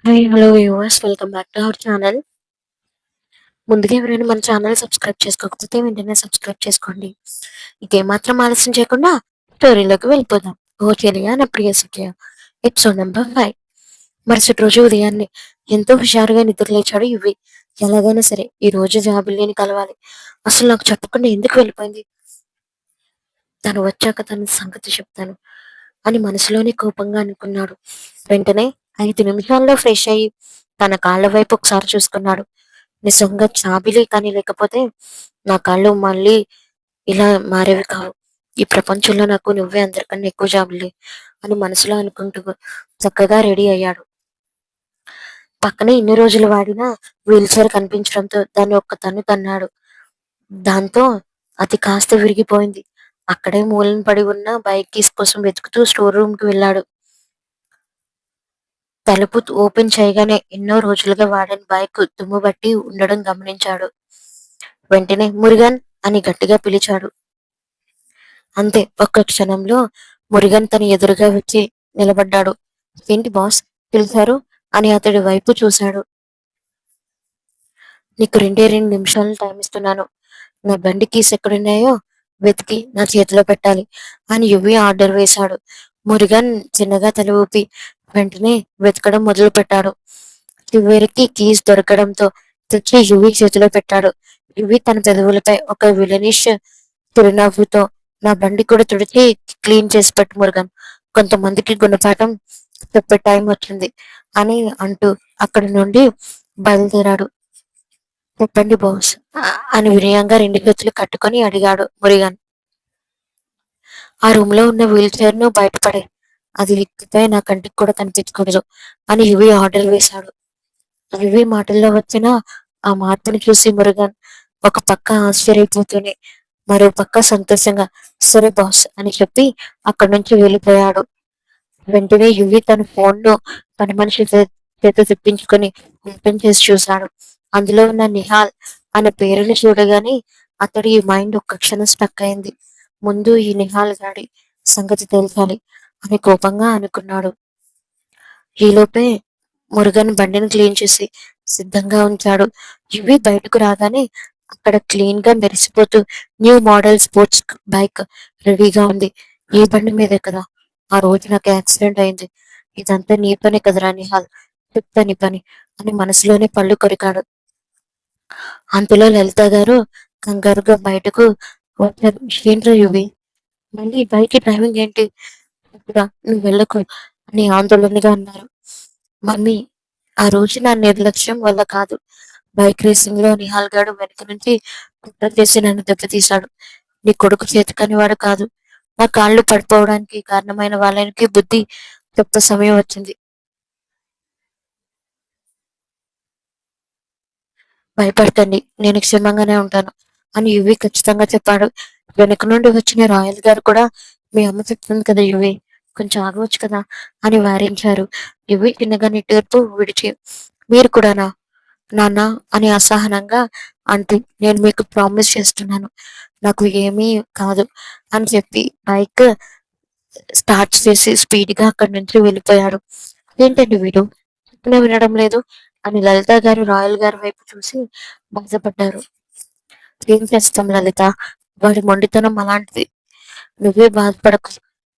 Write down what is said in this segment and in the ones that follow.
Hi! Hello viewers welcome back to our channel. ముందుగా ఎవరైనా మన ఛానల్ సబ్స్క్రైబ్ చేసుకోకపోతే వెంటనే సబ్స్క్రైబ్ చేసుకోండి. ఇక ఏమాత్రం ఆలస్యం చేయకుండా స్టోరీలోకి వెళ్ళిపోదాం. 'ఓ చెలియా నా ప్రియ సఖియ' ఎపిసోడ్ నంబర్ 5. మరుసటి రోజు ఉదయాన్నే ఎంతో హుషారుగా నిద్రలేచాడు యువి. ఎలాగైనా సరే ఈ రోజు జాబిల్లిని కలవాలి. అసలు నాకు చెప్పకుండా ఎందుకు వెళ్ళిపోయింది? తను వచ్చాక తన సంగతి చెప్తాను అని మనసులోనే కోపంగా అనుకున్నాడు. వెంటనే 5 నిమిషాల్లో ఫ్రెష్ అయ్యి తన కాళ్ళ వైపు ఒకసారి చూసుకున్నాడు. నిజంగా జాబిలి కానీ లేకపోతే నా కళ్ళు మళ్ళీ ఇలా మారేవి కావు. ఈ ప్రపంచంలో నాకు నువ్వే అందరికన్నా ఎక్కువ జాబిలి అని మనసులో అనుకుంటూ చక్కగా రెడీ అయ్యాడు. పక్కనే ఇన్ని రోజులు వాడిన వీల్ చైర్ కనిపించడంతో దాన్ని ఒక్క తన్ను తన్నాడు. దాంతో అది కాస్త విరిగిపోయింది. అక్కడే మూలన పడి ఉన్న బైక్ కీస్ కోసం వెతుకుతూ స్టోర్ రూమ్ కి వెళ్ళాడు. తలుపు ఓపెన్ చేయగానే ఎన్నో రోజులుగా వాడని బైక్ దుమ్ము బట్టి ఉండడం గమనించాడు. వెంటనే మురుగన్ అని గట్టిగా పిలిచాడు. అంతే ఒక్క క్షణంలో మురుగన్ తన ఎదురుగా వచ్చి నిలబడ్డాడు. ఏంటి బాస్ పిలిచారు అని అతడి వైపు చూశాడు. నీకు 2 నిమిషాలు టైం ఇస్తున్నాను. నా బండి కీస్ ఎక్కడున్నాయో వెతికి నా చేతిలో పెట్టాలి అని యువి ఆర్డర్ వేశాడు. మురుగన్ చిన్నగా తల ఊపి వెంటనే వెతకడం మొదలు పెట్టాడు. చివరికి కీస్ దొరకడంతో తెచ్చి యువి చేతిలో పెట్టాడు. యువి తన పెదవులపై ఒక విలనిష్ చిరునవ్వుతో నా బండి కూడా తుడిచి క్లీన్ చేసి పెట్టు మురుగన్. కొంతమందికి గుణపాఠం చెప్పే టైం వచ్చింది అని అంటూ అక్కడి నుండి బయలుదేరాడు. చెప్పండి బాస్ అని వినయంగా 2 చేతులు కట్టుకొని అడిగాడు మురుగన్. ఆ రూమ్ లో ఉన్న వీల్ చైర్ ను బయటపడే అది లిక్కితే నా కంటికి కూడా కనిపించకూడదు అని యువి ఆర్డర్ వేశాడు. యువి మాటల్లో వచ్చిన ఆ మార్పుని చూసి మురుగన్ ఒక పక్క ఆశ్చర్యపోతూనే మరో పక్క సంతోషంగా సరే బాస్ అని చెప్పి అక్కడి నుంచి వెళ్ళిపోయాడు. వెంటనే యువి తన ఫోన్ ను పని మనిషి చేత తెప్పించుకొని ఓపెన్ చేసి చూశాడు. అందులో ఉన్న నిహాల్ అనే పేరుని చూడగానే అతడి మైండ్ ఒక్క క్షణం స్టక్ అయింది. ముందు ఈ నిహాల్ గాడి సంగతి తేల్చాలి అని కోపంగా అనుకున్నాడు. ఈలోపే మురుగన్ బండిని క్లీన్ చేసి సిద్ధంగా ఉంచాడు. యువి బయటకు రాగానే అక్కడ క్లీన్ గా మెరిసిపోతూ న్యూ మోడల్ స్పోర్ట్స్ బైక్ రెడీగా ఉంది. ఈ బండి మీదే కదా ఆ రోజు నాకు యాక్సిడెంట్ అయింది. ఇదంతా నీ పని కదరా నిహాల్, చెప్తా నీ పని అని మనసులోనే పళ్ళు కొరికాడు. అంతలో లలిత గారు కంగారుగా బయటకు వచ్చారు. ఏంట్రా యువి, మళ్ళీ బైక్ డ్రైవింగ్ ఏంటి? "వద్దురా, నువ్వు వెళ్ళకు అని ఆందోళనగా అన్నారు. మమ్మీ, ఆ రోజు నా నిర్లక్ష్యం వల్ల కాదు. బైక్ రేసింగ్ లో నిహాల్ గాడు వెనక నుంచి కుట్ర చేసి నన్ను దెబ్బతీశాడు. నీ కొడుకు చేతికని వాడు కాదు. నా కాళ్ళు పడిపోవడానికి కారణమైన వాళ్ళకి బుద్ధి చెప్పే సమయం వచ్చింది. భయపడకండి, నేను క్షేమంగానే ఉంటాను అని యువి ఖచ్చితంగా చెప్పాడు. వెనక నుండి వచ్చిన రాయల్ గారు కూడా మీ అమ్మ చెప్తుంది కదా యువి, కొంచెం ఆగవచ్చు కదా అని వారించారు. యువి చిన్నగా నిట్టూర్పు విడిచి మీరు కూడానా నాన్న అని అసహనంగా అంటూ నేను మీకు ప్రామిస్ చేస్తున్నాను నాకు ఏమీ కాదు అని చెప్పి బైక్ స్టార్ట్ చేసి స్పీడ్ గా అక్కడి నుంచి వెళ్ళిపోయాడు. ఏంటండి వీడు చెప్పినా వినడం లేదు అని లలిత గారు రాయల్ గారి వైపు చూసి బాధపడ్డారు. ఏం చేస్తాం లలిత, వాడి మొండితనం అలాంటిది. నువ్వే బాధపడకు,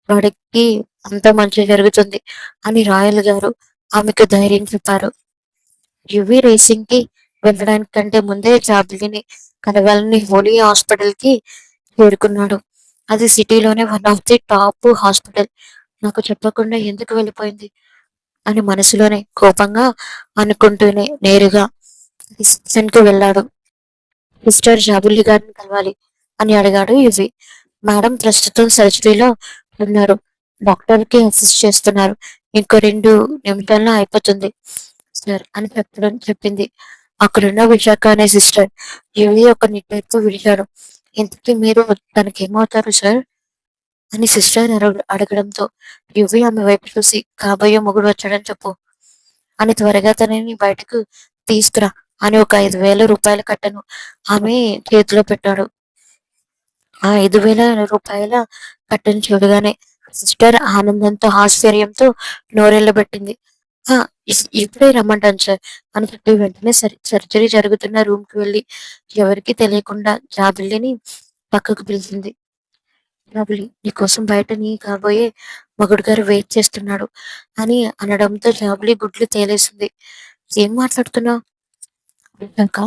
వాడికి అంత మంచి జరుగుతుంది అని రాయల్ గారు ఆమెకు ధైర్యం చెప్పారు. యువి రేసింగ్ కి వెళ్ళడానికి కంటే ముందే జాబిలిని కలవాలని హోలీ హాస్పిటల్ కి చేరుకున్నాడు. అది సిటీలోనే one of the top hospital. నాకు చెప్పకుండా ఎందుకు వెళ్ళిపోయింది అని మనసులోనే కోపంగా అనుకుంటూనే నేరుగా రిసెప్షన్ కి వెళ్ళాడు. మిస్టర్ జాబిల్లి గారిని కలవాలి అని అడిగాడు యువి. మేడం ప్రస్తుతం సర్జరీలో ఉన్నారు. డాక్టర్ కి అసిస్ట్ చేస్తున్నారు. ఇంకో 2 నిమిషాల్లో అయిపోతుంది సార్ అని చెప్పింది అక్కడున్న విశాఖ అనే సిస్టర్. యువి ఒక నిట్టూర్పు విడిచాడు. ఇంతకీ మీరు తనకేమవుతారు సార్ అని సిస్టర్ అడగడంతో యువి ఆమె వైపు చూసి కాబోయే మొగుడు వచ్చాడని చెప్పు అని త్వరగా తనని బయటకు తీసుకురా అని ఒక 5,000 రూపాయల కట్టను ఆమె చేతిలో పెట్టాడు. ఆ 5,000 రూపాయల కట్టను చూడగానే సిస్టర్ ఆనందంతో ఆశ్చర్యంతో నోరెళ్ళబెట్టింది. ఆ! ఇప్పుడే రమ్మంటాను సార్ అని చెప్పి వెంటనే సర్జరీ జరుగుతున్న రూమ్‌కి వెళ్లి ఎవరికీ తెలియకుండా జాబిల్లిని పక్కకు పిలిచింది. జాబిల్లి నీకోసం బయట నీ కాబోయే మొగుడు గారు వెయిట్ చేస్తున్నాడు అని అనడంతో జాబిలి గుడ్లు తేలేసింది. ఏం మాట్లాడుతున్నావు? విన్నాక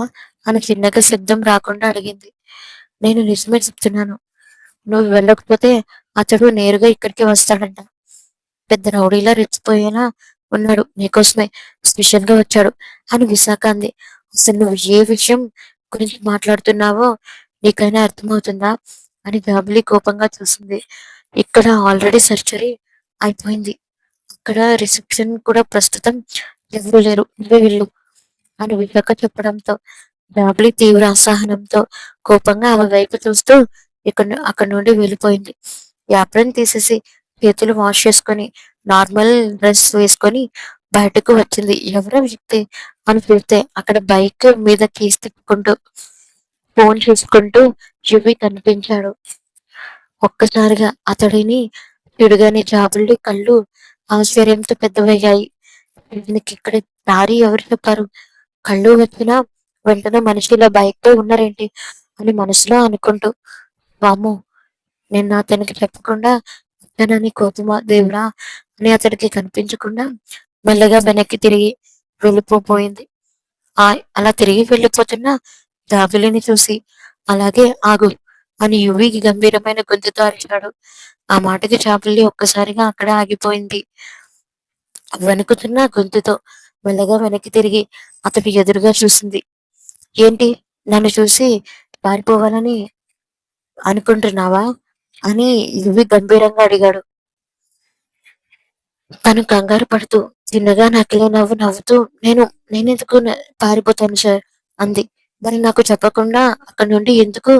అని చిన్నగా శబ్దం రాకుండా అడిగింది. నేను నిజమే చెప్తున్నాను. నువ్వు వెళ్ళకపోతే అతడు నేరుగా ఇక్కడికే వస్తాడంట. పెద్ద రౌడీలా రెచ్చిపోయేలా ఉన్నాడు. నీకోసమే స్పెషల్‌గా వచ్చాడు అని విశాఖ అంది. అసలు నువ్వు ఏ విషయం గురించి మాట్లాడుతున్నావో నీకైనా అర్థమవుతుందా? అని జాబిలి కోపంగా చూసింది. ఇక్కడ ఆల్రెడీ సర్జరీ అయిపోయింది. అక్కడ రిసెప్షన్ కూడా ప్రస్తుతం ఎవరు లేరు. నువ్వే వెళ్ళు అని విశాఖ చెప్పడంతో జాబిలి తీవ్ర అసహనంతో కోపంగా ఆమె వైపు చూస్తూ అక్కడి నుండి వెళ్ళిపోయింది. యాప్రాన్ తీసేసి చేతులు వాష్ చేసుకొని నార్మల్ డ్రెస్ వేసుకొని బయటకు వచ్చింది. ఎవరో వ్యక్తి అని చూస్తే అక్కడ బైక్ మీద కీస్ తిప్పుకుంటూ ఫోన్ చూసుకుంటూ యువి కనిపించాడు. ఒక్కసారిగా అతడిని చూడగానే జాబుల్లి కళ్ళు ఆశ్చర్యంతో పెద్దవయ్యాయి. వీళ్ళకిక్కడ దారి ఎవరు చెప్పారు? కళ్ళు వచ్చినా వెంటనే మనిషిలా బైక్‌పై ఉన్నారేంటి? అని మనసులో అనుకుంటూ, వామ్మో! నిన్న అతనికి చెప్పకుండా వచ్చానని కోపమా దేవుడా! అని అతడికి కనిపించకుండా మెల్లగా వెనక్కి తిరిగి వెళ్ళిపోబోయింది. అలా తిరిగి వెళ్ళిపోతున్న జాబిలిని చూసి, అలాగే ఆగు అని యువి గంభీరమైన గొంతుతో అరిచాడు. ఆ మాటకి జాబిల్లి ఒక్కసారిగా అక్కడే ఆగిపోయింది. వణుకుతున్న గొంతుతో మెల్లగా వెనక్కి తిరిగి అతడి ఎదురుగా చూసింది. ఏంటి? నన్ను చూసి పారిపోవాలని అనుకుంటున్నావా? అని యువి గంభీరంగా అడిగాడు. తను కంగారు పడుతూ చిన్నగా నకిలీ నవ్వు నవ్వుతూ నేనెందుకు పారిపోతాను సార్ అంది. మరి నాకు చెప్పకుండా అక్కడి నుండి ఎందుకు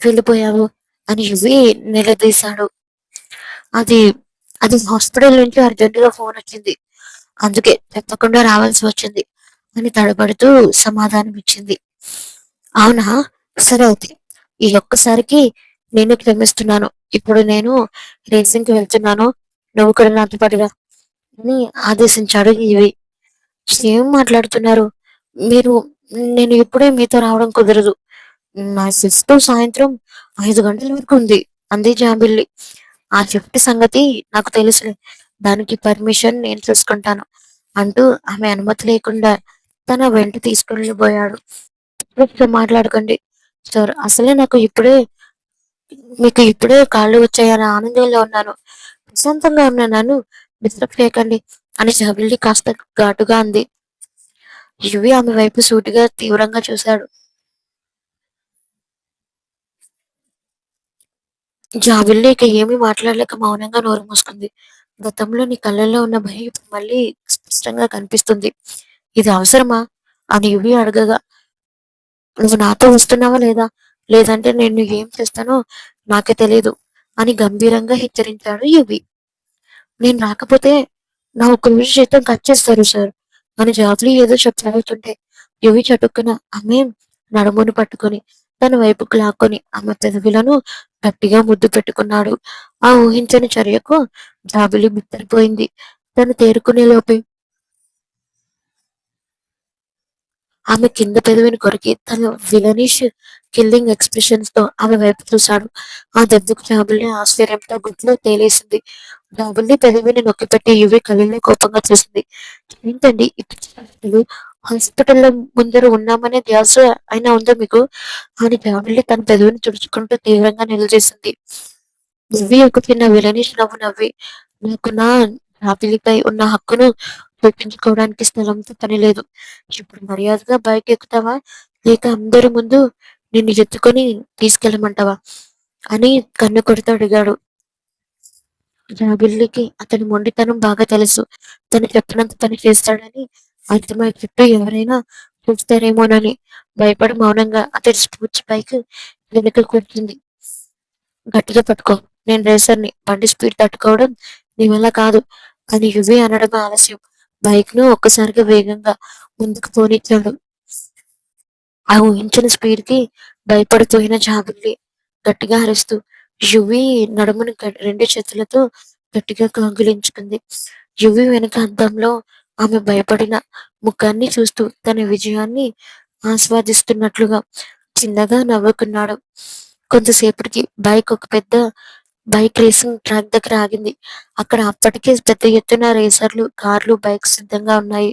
వెళ్ళిపోయావు? అని యువి నిలదీశాడు. అది అది హాస్పిటల్ నుంచి అర్జెంటుగా ఫోన్ వచ్చింది. అందుకే చెప్పకుండా రావాల్సి వచ్చింది అని తడబడుతూ సమాధానం ఇచ్చింది. అవునా? సరే అయితే. ఈ ఒక్కసారికి నేను క్షమిస్తున్నాను. ఇప్పుడు నేను రేసింగ్‌కి వెళ్తున్నాను. నువ్వు కూడా నాతో పాటు రా అని ఆదేశించాడు ఈవి. ఏం మాట్లాడుతున్నారు? మీరు నేను ఇప్పుడే మీతో రావడం కుదరదు. నా షిఫ్ట్ సాయంత్రం 5 గంటల వరకు ఉంది అంది జాబిల్లి. ఆ షిఫ్ట్ సంగతి నాకు తెలుసులే. దానికి పర్మిషన్ నేను చూసుకుంటాను అంటూ ఆమె అనుమతి లేకుండా తన వెంట తీసుకెళ్ళిపోయాడు. ఎక్కువ మాట్లాడకండి సార్. అసలే నాకు మీకు ఇప్పుడే కాళ్ళు వచ్చాయన్న ఆనందంలో ఉన్నాను. ప్రశాంతంగా ఉన్న నన్ను డిస్టర్బ్ చేయకండి అని జాబిల్లి కాస్త ఘాటుగా అంది. యువి ఆమె వైపు సూటిగా తీవ్రంగా చూశాడు. జాబిల్లి ఇక ఏమీ మాట్లాడలేక మౌనంగా నోరు మూసుకుంది. గతంలో నీ కళ్ళల్లో ఉన్న భయం ఇప్పుడు మళ్ళీ స్పష్టంగా కనిపిస్తుంది. ఇది అవసరమా? అని యువి అడగగా, నువ్వు నాతో వస్తున్నావా లేదా? లేదంటే నేను ఏం చేస్తానో నాకే తెలీదు అని గంభీరంగా హెచ్చరించాడు యువి. నేను రాకపోతే నా ఒక్క విష్ జీతం కట్ చేస్తారు సార్ అని జాబ్లీ ఏదో చెప్పబోతుంటే యువి చటుక్కున ఆమె నడుమును పట్టుకొని తన వైపుకు లాక్కొని ఆమె పెదవులను గట్టిగా ముద్దు పెట్టుకున్నాడు. ఆ ఊహించని చర్యకు జాబిలి బిత్తరపోయింది. తను తేరుకునే లోపే ఆమె కింద పెదవిని కొరికి తన విలనిష్ కిల్లింగ్ ఎక్స్ప్రెషన్స్ తో ఆమె వైపు చూశాడు. ఆ దెబ్బకు జాబిల్లి ఆశ్చర్యంతో గుడ్లు తేలేసింది. జాబిల్లి పెదవిని నొక్కిపెట్టి యువి కళ్ళని కోపంగా చూసింది. ఏంటండి ఈ పిచ్చి ప్రశ్నలు? హాస్పిటల్లో ముందర ఉన్నామనే ధ్యాస అయినా ఉందా మీకు? అని జాబిల్లి తన పెదవిని తుడుచుకుంటూ తీవ్రంగా నిలదీసింది. యువి ఒక చిన్న విలనిష్ నవ్వు నవ్వి నాకు నా జాబిలిపై ఉన్న హక్కును చూపించుకోవడానికి స్థలంతో పని లేదు. ఇప్పుడు మర్యాదగా బైక్ ఎక్కుతావా? లేక అందరి ముందు నిన్ను ఎత్తుకొని తీసుకెళ్ళమంటావా? అని కన్ను కొడుతూ అడిగాడు. జాబిల్లికి అతని మొండితనం బాగా తెలుసు. తను చెప్పినంత పని చేస్తాడని అర్థమై చుట్టూ ఎవరైనా చూస్తారేమోనని భయపడి మౌనంగా అతడి స్పోర్ట్స్ బైక్ వెనుక కూర్చుంది. గట్టిగా పట్టుకో. నేను రేసర్‌ని. బండి స్పీడ్ తట్టుకోవడం నీ వల్ల కాదు అని యువి అనడం ఆలస్యం. బైక్‌ను ఒక్కసారిగా వేగంగా ముందుకు పోనిచ్చాడు. ఆ ఊహించని స్పీడ్‌కి భయపడిపోయిన జాబిల్లి గట్టిగా అరుస్తూ యువి నడుమును రెండు చేతులతో గట్టిగా కౌగిలించుకుంది. యువి వెనక అద్దంలో ఆమె భయపడిన ముఖాన్ని చూస్తూ తన విజయాన్ని ఆస్వాదిస్తున్నట్లుగా చిన్నగా నవ్వుకున్నాడు. కొంతసేపటికి ఒక పెద్ద బైక్ రేసింగ్ ట్రాక్ దగ్గర ఆగింది. అక్కడ అప్పటికే పెద్ద ఎత్తున రేసర్లు, కార్లు, బైక్స్ సిద్ధంగా ఉన్నాయి.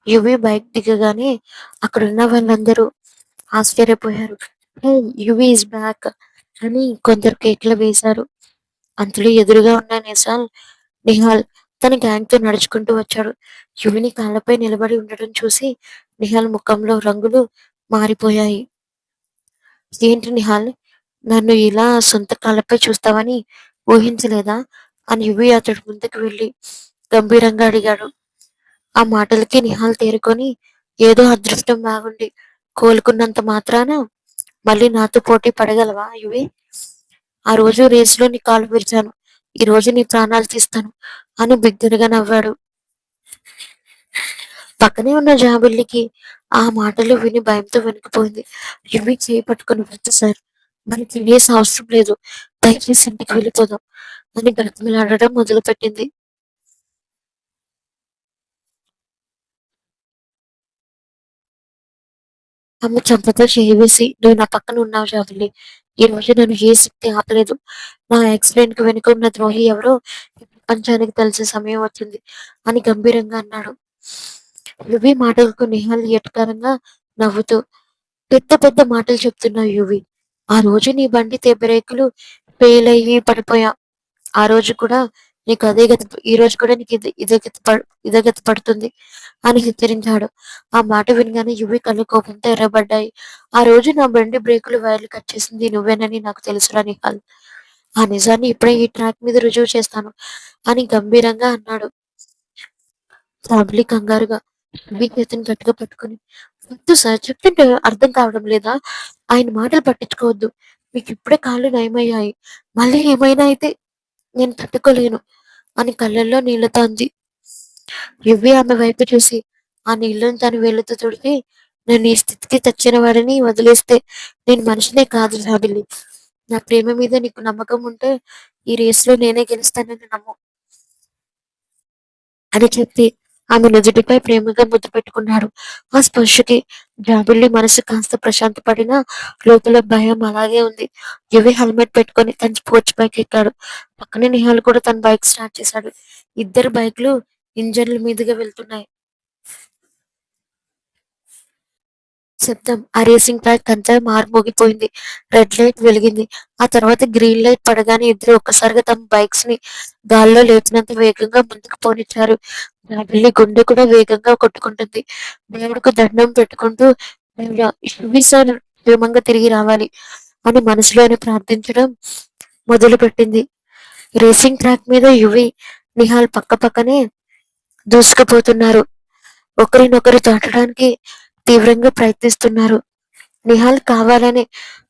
యువి బైక్ దిగగానే అక్కడున్న వాళ్ళందరూ ఆశ్చర్యపోయారు. "హే! యువి ఈస్ బ్యాక్" అని కొందరు కేకలు వేశారు. అంతలో ఎదురుగా ఉన్న నిహాల్ తన గ్యాంగ్‌తో నడుచుకుంటూ వచ్చాడు. యువిని కాళ్ళపై నిలబడి ఉండటం చూసి నిహాల్ ముఖంలో రంగులు మారిపోయాయి. "ఏంటి నిహాల్, నన్ను ఇలా సొంత కాళ్ళపై చూస్తావని ఊహించలేదా?" అని యువి అతడి ముందుకు వెళ్ళి గంభీరంగా అడిగాడు. ఆ మాటలకి నిహాల్ తేరుకొని, "ఏదో అదృష్టం బాగుండి కోలుకున్నంత మాత్రాన మళ్ళీ నాతో పోటీ పడగలవా యువి? ఆ రోజు రేసులో నీ కాలు విరిచాను. ఈ రోజు నీ ప్రాణాలు తీస్తాను" అని బిగ్గరగా నవ్వాడు. పక్కనే ఉన్న జాబిల్లికి ఆ మాటలు విని భయంతో వణికిపోయింది. యువి చేయి పట్టుకొని, "వద్దు సార్, మనకి రేస్ అవసరం లేదు. దయచేసి ఇంటికి వెళ్ళిపోదాం" అని బ్రతిమిలాడటం మొదలుపెట్టింది. ఆమె చెంపతో చేయి వేసి, "నువ్వు నా పక్కన ఉన్నావు జాబిల్లి. ఈ రోజు నన్ను ఏ శక్తి ఆపలేదు. నా యాక్సిడెంట్‌కి వెనుక ఉన్న ద్రోహి ఎవరో ఈ ప్రపంచానికి తెలిసే సమయం వచ్చింది" అని గంభీరంగా అన్నాడు. యువి మాటలకు నిహాల్ ఎటకారంగా నవ్వుతూ, "పెద్ద పెద్ద మాటలు చెప్తున్నావు యువి. ఆ రోజు నీ బండి బ్రేకులు ఫెయిల్ అయ్యి పడిపోయా. ఆ రోజు కూడా నీకు అదే గతి ఈ రోజు కూడా నీకు ఇదే గతి పడుతుంది" అని హెచ్చరించాడు. ఆ మాట వినగానే యువి కళ్ళు కోపంతో ఎర్రబడ్డాయి. "ఆ రోజు నా బండి బ్రేకులు వైర్లు కట్ చేసింది నువ్వేనని నాకు తెలుసురా నిహాల్. ఆ నిజాన్ని ఇప్పుడే ఈ ట్రాక్ మీద రుజువు చేస్తాను" అని గంభీరంగా అన్నాడు. ఫ్యామిలీ కంగారుగా యువి చేతిని గట్టిగా పట్టుకుని, "వద్దు సార్, చెప్తుంటే అర్థం కావడం లేదా? ఆయన మాటలు పట్టించుకోవద్దు. మీకు ఇప్పుడే కాళ్ళు నయమయ్యాయి. మళ్ళీ ఏమైనా అయితే నేను తట్టుకోలేను" అని కళ్ళల్లో నీళ్లతో అంది. యువి ఆమె వైపు చూసి ఆ నీళ్ళను తన వేళ్ళతో తుడిచి, "నన్ను ఈ స్థితికి తెచ్చిన వాడిని వదిలేస్తే నేను మనిషినే కాదు జాబిల్లి. నా ప్రేమ మీద నీకు నమ్మకం ఉంటే ఈ రేస్‌లో నేనే గెలుస్తానని నమ్ము" అని చెప్పి ఆమె నుదుటిపై ప్రేమగా ముద్దు పెట్టుకున్నాడు. ఆ స్పర్శకి జాబిల్లి మనసు కాస్త ప్రశాంతపడినా లోపల భయం అలాగే ఉంది. యువి హెల్మెట్ పెట్టుకొని తన స్పోర్ట్స్ బైక్ ఎక్కాడు. పక్కనే నిహాల్ కూడా తన బైక్ స్టార్ట్ చేశాడు. ఇద్దరు బైక్‌లు ఇంజన్‌ల మీదుగా వెళ్తున్నాయి. శబ్దం. ఆ రేసింగ్ ట్రాక్ అంతా మార్మోగిపోయింది. రెడ్ లైట్ వెలిగింది. ఆ తర్వాత గ్రీన్ లైట్ పడగానే ఇద్దరు ఒక్కసారిగా తమ బైక్స్ ని గాల్లో లేచినంత వేగంగా ముందుకు పోనిచ్చారు. రాబిల్లి గుండె కూడా వేగంగా కొట్టుకుంటుంది. దేవుడికి దండం పెట్టుకుంటూ, "దేవుడా, యువి సార్ క్షేమంగా తిరిగి రావాలి" అని మనసులోనే ప్రార్థించడం మొదలుపెట్టింది. రేసింగ్ ట్రాక్ మీద యువి, నిహాల్ పక్క పక్కనే దూసుకుపోతున్నారు. ఒకరినొకరు దాటడానికి తీవ్రంగా ప్రయత్నిస్తున్నారు. నిహాల్ కావాలనే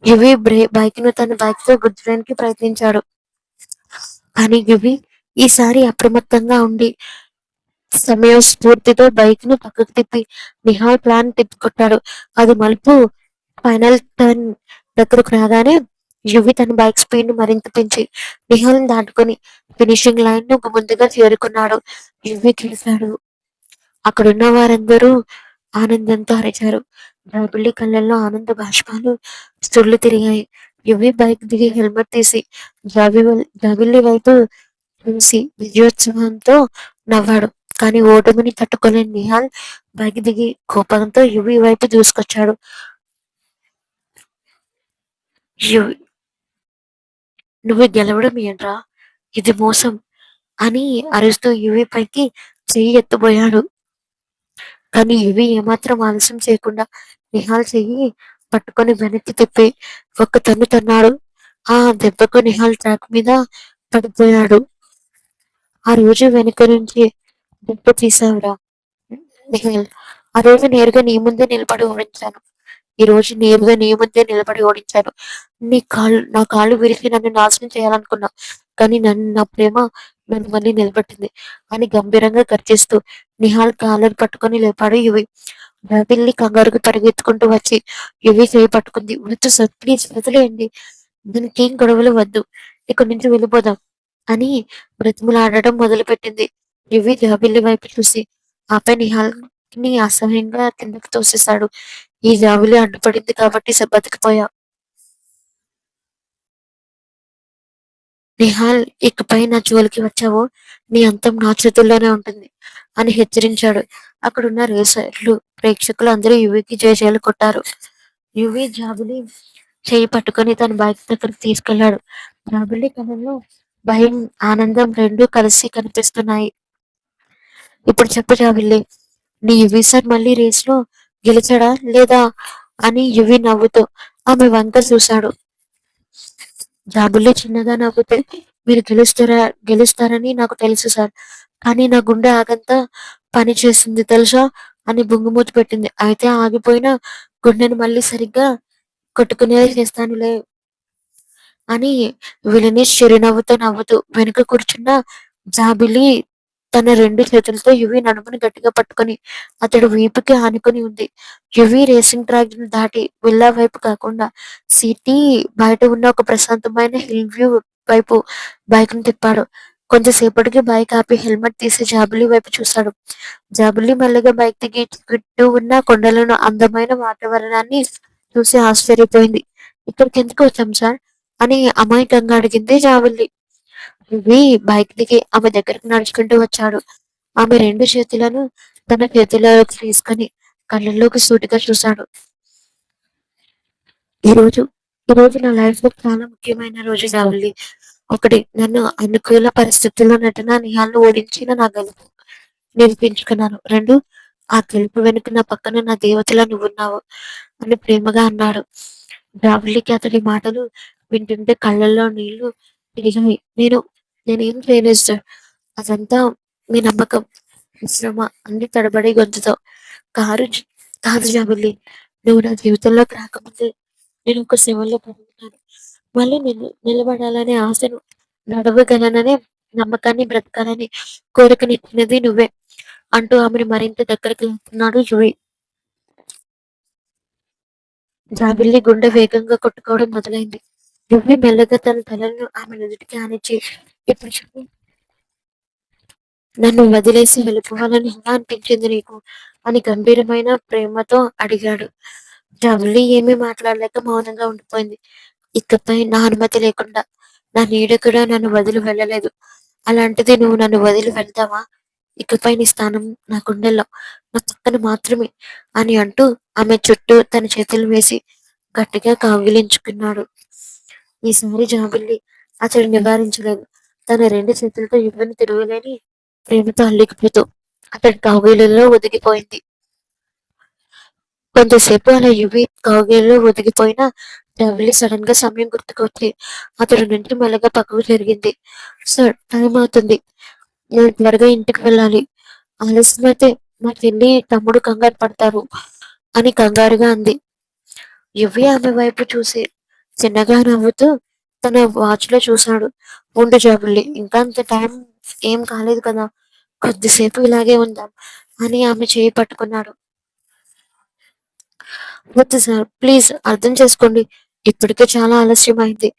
యువి బైక్ ను తన బైక్ తో గుద్దడానికి ప్రయత్నించాడు. కానీ యువి ఈసారి అప్రమత్తంగా ఉండి సమయస్ఫూర్తితో బైక్ ను పక్కకు తిప్పి నిహాల్ ప్లాన్ తిప్పికొట్టాడు. అది మలుపు ఫైనల్ టర్న్ దగ్గరకు రాగానే యువి తన బైక్ స్పీడ్ ను మరింత పెంచి నిహాల్ దాటుకొని ఫినిషింగ్ లైన్ ను ముందుగా చేరుకున్నాడు. యువి గెలిచాడు. అక్కడున్న వారందరూ ఆనందంతో అరిచారు. రాబిల్లి కళ్ళల్లో ఆనంద బాష్పాలు సుళ్ళు తిరిగాయి. యువి బైక్ దిగి హెల్మెట్ తీసి జాబిల్లి వైపు చూసి విజయోత్సవంతో నవ్వాడు. కానీ ఓటమిని తట్టుకోలేని నిహాల్ బైక్ దిగి కోపంతో యువి వైపు దూసుకొచ్చాడు. "యువి, నువ్వు గెలవడం ఏంట్రా? ఇది మోసం" అని అరుస్తూ యువి పైకి చెయ్యి ఎత్తబోయాడు. కానీ యువి ఏమాత్రం ఆలస్యం చేయకుండా నిహాల్ చెయ్యి పట్టుకొని వెనక్కి తిప్పి ఒక్క తన్ను తన్నాడు. ఆ దెబ్బకు నిహాల్ ట్రాక్ మీద పడిపోయాడు. "ఆ రోజు వెనుక నుంచి దెబ్బ తీసావురా నిహాల్. ఆ రోజు నేరుగా నీ ముందే నిలబడి ఓడించాను. ఈ రోజు నేరుగా నీ ముందే నిలబడి ఓడించాను. నా కాళ్ళు విరిచి నన్ను నాశనం చేయాలనుకున్నా. కానీ నా ప్రేమ నన్ను మళ్ళీ నిలబెట్టింది" అని గంభీరంగా గర్జిస్తూ నిహాల్ కాలర్ పట్టుకొని లేపాడు యువి. పిల్లి కంగారుగా పరిగెత్తుకుంటూ వచ్చి యువి చేయి పట్టుకుంది. "వద్దు సార్, ప్లీజ్ వదిలేయండి. దీనికేం గొడవలు వద్దు. ఇక్కడి నుంచి వెళ్ళిపోదాం" అని బ్రతిమలాడటం మొదలుపెట్టింది. యువి జాబిల్లి వైపు చూసి, ఆపై నిహాల్‌ని అసహ్యంగా కిందకి తోసేశాడు. ఈ జాబిలి అడ్డుపడింది కాబట్టి బతికిపోయావు. నిహాల్, ఇకపై నా జోలికి వచ్చావో నీ అంతం నా చేతుల్లోనే ఉంటుంది అని హెచ్చరించాడు. అక్కడున్న రేసర్లు, ప్రేక్షకులు అందరూ యువీకి జయజయలు కొట్టారు. యువీ జాబిలి చెయ్యి పట్టుకొని తన బైక్ దగ్గరికి తీసుకెళ్లాడు. జాబిలి కళ్ళలో భయం, ఆనందం రెండూ కలిసి కనిపిస్తున్నాయి. ఇప్పుడు చెప్పు జాబిల్లి, నీ యువి సార్ మళ్ళీ రేస్‌లో గెలిచాడా లేదా అని యువి నవ్వుతూ ఆమె వంక చూశాడు. జాబిల్లి చిన్నగా నవ్వుతూ మీరు గెలుస్తారని నాకు తెలుసు సార్. కానీ నా గుండె ఆగంతా పని చేసింది తెలుసా అని బుంగుమూతి పెట్టింది. అయితే ఆగిపోయిన గుండెని మళ్ళీ సరిగ్గా కొట్టుకునేలా చేస్తానులే అని విలనిష్ చిరునవ్వుతో నవ్వుతూ వెనుక కూర్చున్న జాబిలి తన రెండు చేతులతో యువి నడుముని గట్టిగా పట్టుకొని అతడి వీపుకి ఆనుకొని ఉంది. యువి రేసింగ్ ట్రాక్ ని దాటి విల్లా వైపు కాకుండా సిటీ బయట ఉన్న ఒక ప్రశాంతమైన హిల్ వ్యూ వైపు బైక్ ని తిప్పాడు. కొంతసేపటికి బైక్ ఆపి హెల్మెట్ తీసి జాబిలి వైపు చూశాడు. జాబిలి మెల్లగా బైక్ దిగి చుట్టూ ఉన్న కొండలను, అందమైన వాతావరణాన్ని చూసి ఆశ్చర్యపోయింది. ఇక్కడికి ఎందుకు వచ్చాం సార్ అని అమాయకంగా అడిగింది జాబిల్లి. రువి బైక్ దిగి ఆమె దగ్గరికి నడుచుకుంటూ వచ్చాడు. ఆమె రెండు చేతులను తన చేతుల్లోకి తీసుకొని కళ్ళల్లోకి సూటిగా చూశాడు. ఈ రోజు ఈ రోజు నా లైఫ్ లో చాలా ముఖ్యమైన రోజు జాబిల్లి. ఒకటి, నన్ను అనుకూల పరిస్థితుల్లో నటన నిహాల్ను ఓడించిన నా గెలుపు నిరూపించుకున్నాను. రెండు, ఆ గెలుపు వెనుక నా పక్కన నా దేవతలా నువ్వున్నావు అని ప్రేమగా అన్నాడు. జాబిల్లికి అతడి మాటలు వింటుంటే కళ్ళల్లో నీళ్లు తిరిగాయి. నేనేం చేయలేదు సార్. అదంతా మీ నమ్మకం, శ్రమ అన్ని తడబడి గొంతుతో. కారు జ- కాదు జాబిల్లి, నువ్వు నా జీవితంలోకి రాకముందే నేను ఒక శ్రమలో పడుతున్నాను. మళ్ళీ నేను నిలబడాలనే ఆశను, నడవగలననే నమ్మకాన్ని, బ్రతకాలని కోరికనిచ్చినది నువ్వే అంటూ ఆమెను మరింత దగ్గరికి లాక్కున్నాడు యువి. జాబిల్లి గుండె వేగంగా కొట్టుకోవడం మొదలైంది. యువి మెల్లగా తన తలను ఆమె నుదుటికి ఆనించి, ఇప్పుడు చెప్పు, నన్ను వదిలేసి వెళ్ళిపోవాలని ఎలా అనిపించింది నీకు అని గంభీరమైన ప్రేమతో అడిగాడు. జాబిల్లి ఏమీ మాట్లాడలేక మౌనంగా ఉండిపోయింది. ఇకపై నా అనుమతి లేకుండా నా నీడ కూడా నన్ను వదిలి వెళ్ళలేదు. అలాంటిది నువ్వు నన్ను వదిలి వెళ్తావా? ఇకపై నీ స్థానం నా గుండెల్లో, నా పక్కన మాత్రమే అని అంటూ ఆమె చుట్టూ తన చేతులు వేసి గట్టిగా కౌగిలించుకున్నాడు. ఈసారి జాబిల్లి అతడు నివారించలేదు. తన రెండు చేతులతో యువని తిరుగులేని ప్రేమతో అల్లికిపోతూ అతడి కౌగిలిలో ఒదిగిపోయింది. కొంతసేపు అలా యువి కౌగిలిలో ఒదిగిపోయినా జాబిల్లి సడన్ గా సమయం గుర్తుకొచ్చి అతడి నుంచి మెల్లగా పక్కకు జరిగింది. సార్, టైం అవుతుంది. నేను త్వరగా ఇంటికి వెళ్ళాలి. ఆలస్యమైతే మా చెల్లి, తమ్ముడు కంగారు పడతారు అని కంగారుగా అంది. యువి ఆమె వైపు చూసి చిన్నగా నవ్వుతూ తన వాచ్ లో చూశాడు. ఉండు జాబిల్లి, ఇంకా అంత టైం ఏం కాలేదు కదా, కొద్దిసేపు ఇలాగే ఉందాం అని ఆమె చేయి పట్టుకున్నాడు. వద్దు సార్, ప్లీజ్ అర్థం చేసుకోండి. ఇప్పటికే చాలా ఆలస్యం అయింది.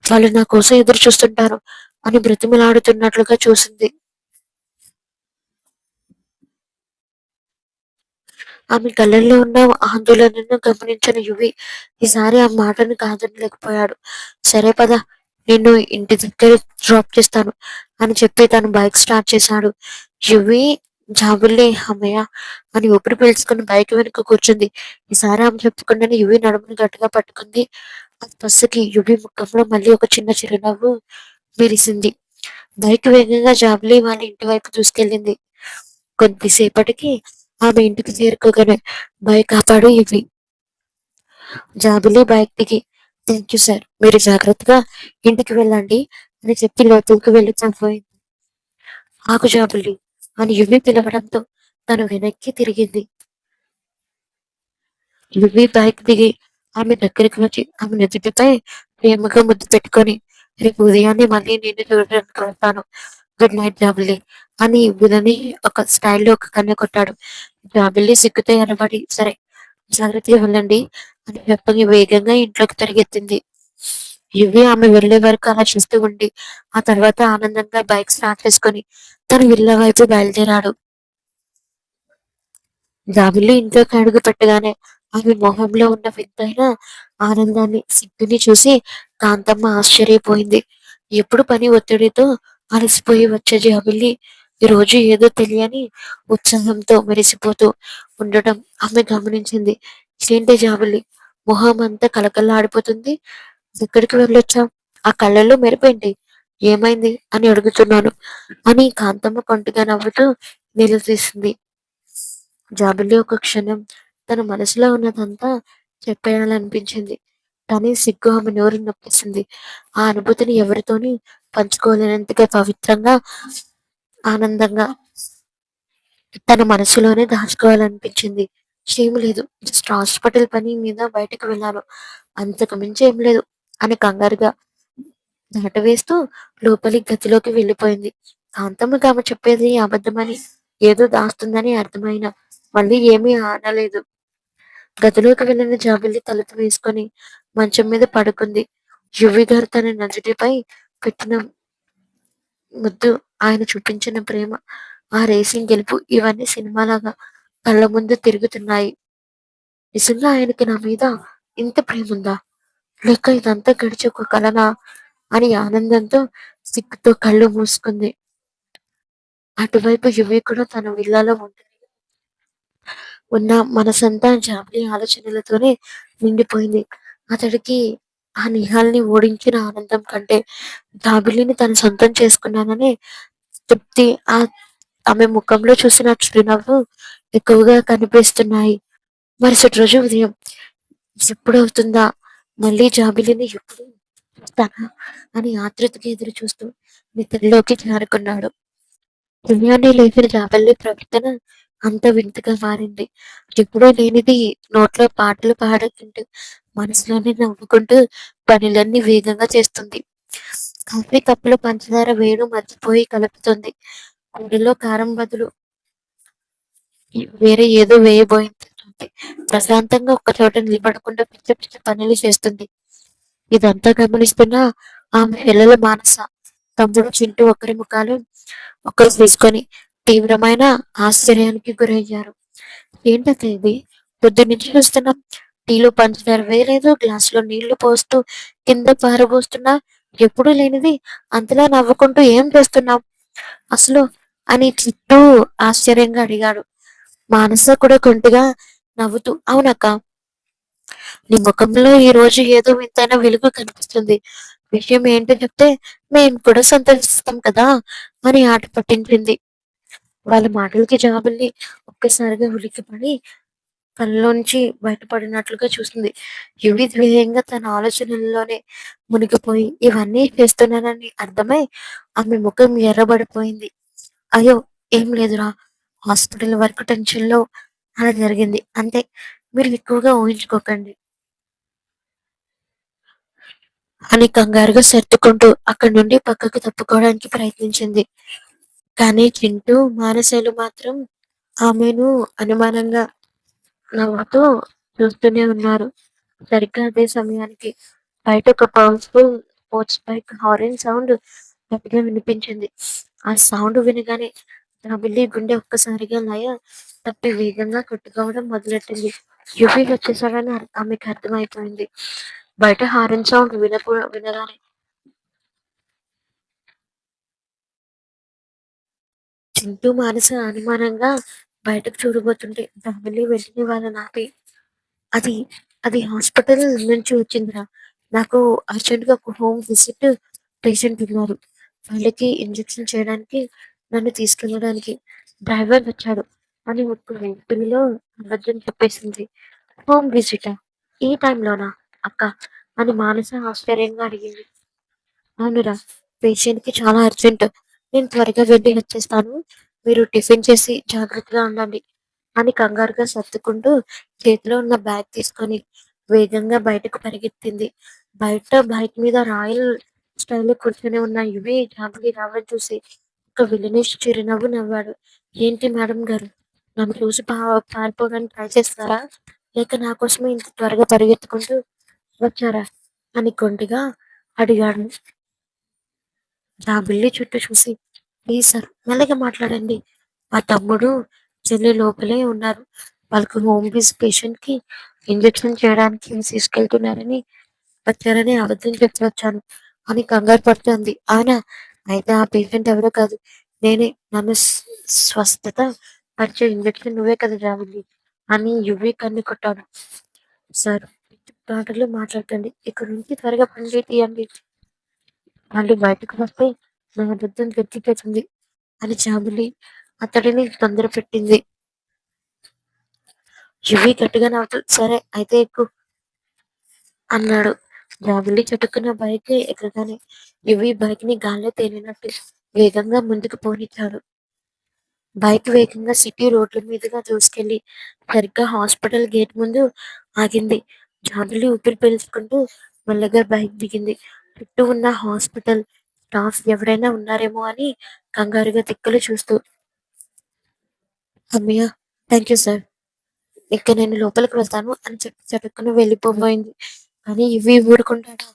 వాళ్ళు నా కోసం ఎదురు చూస్తుంటారు అని బ్రతిమలాడుతున్నట్లుగా చూసింది. ఆమె కళ్ళల్లో ఉన్న ఆందోళనను గమనించిన యువి ఈసారి ఆ మాటను కాదనలేకపోయాడు. సరే పద, నిన్ను ఇంటి దగ్గర డ్రాప్ చేస్తాను అని చెప్పి తను బైక్ స్టార్ట్ చేశాడు. యువి జాబుల్లి అమ్మయ్య అని ఊపిరి పీల్చుకుని బైక్ వెనుక కూర్చుంది. ఈసారి ఆమె చెప్పకుండానే యువి నడుముని గట్టిగా పట్టుకుంది. ఆ స్పర్శకి యువి ముఖంలో మళ్ళీ ఒక చిన్న చిరునవ్వు విరిసింది. బైక్ వేగంగా జాబులి వాళ్ళ ఇంటి వైపు దూసుకెళ్ళింది. కొద్దిసేపటికి ఆమె ఇంటికి చేరుకోగానే బైక్ ఆపాడు యువి. జాబిలి బైక్ దిగి థ్యాంక్ యూ సార్, మీరు జాగ్రత్తగా ఇంటికి వెళ్ళండి అని చెప్పి లోపలికి వెళ్ళి చనిపోయింది. ఆకు జాబిలి అని యువి పిలవడంతో తను వెనక్కి తిరిగింది. యువి బైక్ దిగి ఆమె దగ్గరికి వచ్చి ఆమె నుదుటిపై ప్రేమగా ముద్దు పెట్టుకొని రేపు ఉదయాన్నే మళ్ళీ నిన్ను చూడడానికి వస్తాను. గుడ్ నైట్ జాబిల్లి అని విలని ఒక స్టైల్లో ఒక కన్ను కొట్టాడు. జాబిల్లి సిగ్గుతో ఎనబడి సరే, జాగ్రత్తగా వెళ్ళండి అని చెప్పని వేగంగా ఇంట్లోకి పరిగెత్తింది. యువి ఆమె వెళ్లే వరకు అలా చూస్తూ ఉండి ఆ తర్వాత ఆనందంగా బైక్ స్టార్ట్ చేసుకొని తన ఇళ్ళ వైపు బయలుదేరాడు. జాబిల్లి ఇంట్లోకి అడుగు పెట్టగానే ఆమె మొహంలో ఉన్న వింతైన ఆనందాన్ని, సిగ్గుని చూసి కాంతమ్మ ఆశ్చర్యపోయింది. ఎప్పుడు పని ఒత్తిడితో అలసిపోయి వచ్చే జాబిల్లి ఈరోజు ఏదో తెలియని ఉత్సాహంతో మెరిసిపోతూ ఉండటం ఆమె గమనించింది. ఏంటి జాబిల్లి, మొహం అంతా కలకల్లాడిపోతుంది. ఎక్కడికి వెళ్ళొచ్చావు? ఆ కళ్ళల్లో మెరుపేంటి? ఏమైంది అని అడుగుతున్నాను అని కాంతమ్మ కొంటగా నవ్వుతూ నిలదీసింది. జాబిల్లి ఒక క్షణం తన మనసులో ఉన్నదంతా చెప్పేయాలనిపించింది. కానీ సిగ్గు ఆమె నోరు నొప్పేసింది. ఆ అనుభూతిని ఎవరితోని పంచుకోలేనంతగా పవిత్రంగా, ఆనందంగా తన మనసులోనే దాచుకోవాలనిపించింది. ఏం లేదు. జస్ట్ హాస్పిటల్ పని మీద బయటకు వెళ్ళాను. అంతకు మించి ఏం లేదు అని కంగారుగా దాటవేస్తూ లోపలి గదిలోకి వెళ్ళిపోయింది. కాంతమ్మకి ఆమె చెప్పేది అబద్ధమని, ఏదో దాస్తుందని అర్థమైన మళ్ళీ ఏమీ అనలేదు. గదిలోకి వెళ్ళిన జాబిల్లి తలుపు వేసుకొని మంచం మీద పడుకుంది. యువి గారు తన నుదుటిపై పెట్టిన ముద్దు, ఆయన చూపించిన ప్రేమ, ఆ రేసింగ్ గెలుపు ఇవన్నీ సినిమాలాగా కళ్ళ ముందు తిరుగుతున్నాయి. నిజంగా ఆయనకి నా మీద ఇంత ప్రేముందా? లేక ఇదంతా గడిచి ఒక కలనా అని ఆనందంతో సిగ్గుతో కళ్ళు మూసుకుంది. అటువైపు యువి కూడా తన విల్లాలో ఉన్న మనసంతా జాబిలి ఆలోచనలతోనే నిండిపోయింది. అతడికి ఆ నిహాల్ని ఓడించిన ఆనందం కంటే జాబిలిని తను సొంతం చేసుకున్నాననే తృప్తి, ఆ ఆమె ముఖంలో చూసిన చిరునవ్వు ఎక్కువగా కనిపిస్తున్నాయి. మరుసటి రోజు ఉదయం ఎప్పుడవుతుందా, మళ్ళీ జాబిలిని ఎప్పుడు చూస్తానా అని ఆతృతగా ఎదురు చూస్తూ నిద్రలోకి జారుకున్నాడు. ఉదయాన్నే లేచిన జాబిల్లి ప్రవర్తన అంత వింతగా మారింది. ఎప్పుడూ లేనిది నోట్లో పాటలు పాడుకుంటూ, మనసులోనే నవ్వుకుంటూ పనులన్నీ వేగంగా చేస్తుంది. కాఫీ కప్పులో పంచదార వేయడం మర్చిపోయి కలుపుతుంది. కూరలో కారం బదులు వేరే ఏదో వేయబోయింది. ప్రశాంతంగా ఒక్క చోట నిలబడకుండా పిచ్చి పిచ్చి పనులు చేస్తుంది. ఇదంతా గమనిస్తున్న ఆమె పిల్లల మానస, తమ్ముడు చింటూ ఒకరి ముఖాలు ఒకరు తీసుకొని తీవ్రమైన ఆశ్చర్యానికి గురయ్యారు. ఏంటక్క ఇది? పొద్దున్నుంచి చూస్తున్నాం. టీలో పంచదార వేయలేదు, గ్లాసులో నీళ్లు పోస్తూ కింద పారబోస్తున్నా. ఎప్పుడూ లేనిది అంతలా నవ్వుకుంటూ ఏం చేస్తున్నావు అసలు అని చుట్టూ ఆశ్చర్యంగా అడిగాడు. మానస కూడా కొంటిగా నవ్వుతూ, అవునక్క, నీ ముఖంలో ఈ రోజు ఏదో వింతైన వెలుగు కనిపిస్తుంది. విషయం ఏంటో చెప్తే మేము కూడా సంతోషిస్తాం కదా అని ఆట పట్టించింది. వాళ్ళ మాటలకి జవాబుల్ని ఒక్కసారిగా ఉలిక్కిపడి కళ్ళలోంచి బయటపడినట్లుగా చూసింది. యువి ధ్యేయంగా తన ఆలోచనల్లోనే మునిగిపోయి ఇవన్నీ చేస్తున్నానని అర్థమై ఆమె ముఖం ఎర్రబడిపోయింది. అయ్యో, ఏం లేదురా, హాస్పిటల్ వర్క్ టెన్షన్‌లో అలా జరిగింది. అంతే. మీరు ఎక్కువగా ఊహించుకోకండి అని కంగారుగా సర్దుకుంటూ అక్కడి నుండి పక్కకు తప్పుకోవడానికి ప్రయత్నించింది. కానీ చింటూ, మానసలు మాత్రం ఆమెను అనుమానంగా నవ్వుతూ చూస్తూనే ఉన్నారు. సరిగ్గా అదే సమయానికి బయట ఒక powerful sports bike horn sound గట్టిగా వినిపించింది. ఆ సౌండ్ వినగానే రాబిల్లి గుండె ఒక్కసారిగా లయ తప్పి వేగంగా కొట్టుకోవడం మొదలెట్టింది. యువి వచ్చేసాడని ఆమెకు అర్థమైపోయింది. బయట హారన్ సౌండ్ వినగానే చింటూ, మానస అనుమానంగా బయటకు చూడబోతుంటే రాబిల్లి వెంటనే వాళ్ళని ఆపి, అది అది హాస్పిటల్ నుంచి వచ్చిందిరా. నాకు అర్జెంట్‌గా ఒక హోమ్ విజిట్ పేషెంట్ ఉన్నారు. వాళ్ళకి ఇంజెక్షన్ చేయడానికి నన్ను తీసుకెళ్ళడానికి డ్రైవర్ వచ్చాడు అని ఒక్క ఊపిరిలో అబద్ధం చెప్పేసింది. హోమ్ విజిటా? ఈ టైంలోనా అక్క అని మానస ఆశ్చర్యంగా అడిగింది. అవునురా, పేషెంట్‌కి చాలా అర్జెంట్. నేను త్వరగా వెళ్ళి వచ్చేస్తాను. మీరు టిఫిన్ చేసి జాగ్రత్తగా ఉండండి అని కంగారుగా సర్దుకుంటూ చేతిలో ఉన్న బ్యాగ్ తీసుకొని వేగంగా బయటకు పరిగెత్తింది. బయట బైక్ మీద రాయల్ స్టైల్‌లో కూర్చొని ఉన్న యువి జానకి రావడం చూసి ఒక విలనిష్ చిరునవ్వు నవ్వాడు. ఏంటి మేడం గారు, నన్ను చూసి పారిపోవడానికి ట్రై చేస్తారా? లేక నా కోసమే ఇంత త్వరగా పరిగెత్తుకుంటూ వచ్చారా అని కొంటిగా అడిగాడు. నా బిల్లి చుట్టూ చూసి, ప్లీజ్ సార్, మెల్లగా మాట్లాడండి. మా తమ్ముడు, చెల్లి లోపలే ఉన్నారు. వాళ్ళకు హోమ్ బేస్ పేషెంట్ కి ఇంజెక్షన్ చేయడానికి తీసుకెళ్తున్నారని వచ్చారని అబద్ధం చెప్పి వచ్చాను అని కంగారు పడుతుంది. అవునా? అయితే ఆ పేషెంట్ ఎవరో కాదు, నేనే. నన్ను స్వస్థత పరిచే ఇంజెక్షన్ నువ్వే కదా జాబిల్లి అని యువి కన్ను కొట్టాడు. సార్, మాటలు మాట్లాడకండి, ఇక్కడ నుంచి త్వరగా పని తీయండి. వాళ్ళు బయటకు వస్తే నా అబద్ధం గట్టిపోతుంది అని జాబిల్లి అతడిని తొందర పెట్టింది. యువి గట్టిగా నవ్వుతూ సరే అయితే ఎక్కువ అన్నాడు. జాబిల్లి చటుక్కున బైక్ ఎక్కగానే యువి బైక్ ని గాల్లో తేలినట్టు వేగంగా ముందుకు పోనిచ్చాడు. బైక్ వేగంగా సిటీ రోడ్ల మీదుగా దూసుకెళ్లి సరిగ్గా హాస్పిటల్ గేట్ ముందు ఆగింది. జాబిల్లి ఊపిరి పీల్చుకుంటూ మెల్లగా బైక్ దిగింది. చుట్టూ ఉన్న హాస్పిటల్ స్టాఫ్ ఎవరైనా ఉన్నారేమో అని కంగారుగా దిక్కులు చూస్తూ. అమ్మయ్య, థ్యాంక్ యూ సార్, ఇక నేను లోపలికి వెళ్తాను అని చెప్పి చటుక్కున వెళ్ళిపోబోయింది. కానీ ఇవి ఊరుకుంటాడా?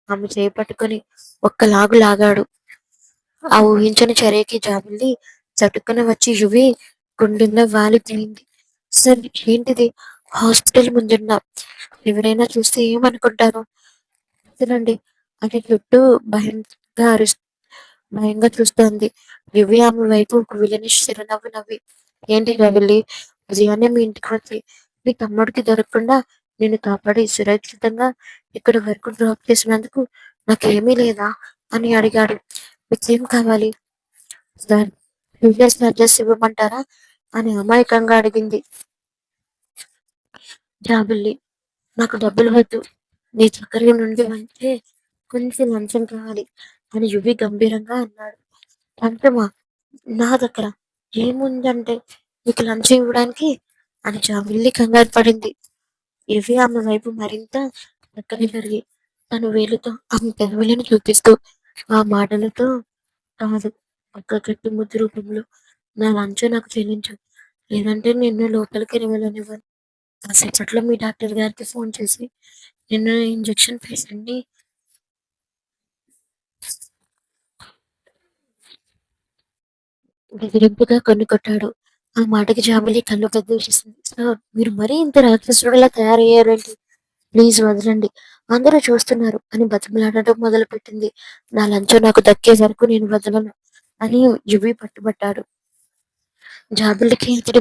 ఆమె చేయి పట్టుకొని ఒక్క లాగు లాగాడు. ఆ ఊహించని చర్యకి జాబిల్లి చటుక్కున వచ్చి యువి గుండెల్లో వాలిపోయింది. సార్, ఏంటిది? హాస్పిటల్ ముందున్న ఎవరైనా చూస్తే ఏమనుకుంటారు? తినండి అని చుట్టూ భయంగా భయంగా చూస్తోంది. యువి ఆమె వైపు ఒక విలనిష్ చిరునవ్వు నవ్వి, ఏంటి జాబిల్లి, ఉదయాన్నే మీ ఇంటికి వచ్చి మీ తమ్ముడికి దొరకకుండా నిన్ను కాపాడి సురక్షితంగా ఇక్కడ వరకు డ్రాప్ చేసినందుకు నాకేమీ లేదా అని అడిగాడు. మీకేం కావాలి సార్? యూఎస్ అడ్రస్ ఇవ్వమంటారా అని అమాయకంగా అడిగింది జాబిల్లి. నాకు డబ్బులు వద్దు, నీ దగ్గర నుండి అంటే కొంచెం లంచం కావాలి అని యువి గంభీరంగా అన్నాడు. లంచమా? నా దగ్గర ఏముందంటే నీకు లంచం ఇవ్వడానికి అని జాబిల్లి కంగారు పడింది. యువి ఆమె వైపు మరింత దగ్గర జరిగి తన వేలుతో ఆమె పెదవులను చూపిస్తూ ఆ మాటలతో కాదు, ఒక గట్టి ముద్దు రూపంలో నా లంచం నాకు చెల్లించు, లేదంటే నిన్ను లోపలికి వెళ్ళనివ్వను. కాసేపట్లో మీ డాక్టర్ గారికి ఫోన్ చేసి నిన్ను ఇంజెక్షన్ పేషెంట్ని బెదిరింపుగా కన్నుకొట్టాడు. ఆ మాటకి జాబిలి కళ్ళు పెద్దవి. సార్, మీరు మరీ ఇంత రాక్షసుడిలా తయారయ్యారేంటి? ప్లీజ్ వదలండి, అందరూ చూస్తున్నారు అని బతిమలాడటం మొదలుపెట్టింది. నా లంచం నాకు దక్కే వరకు నేను వదలను అని యువి పట్టుబట్టాడు. జాబిలికి ఇతడి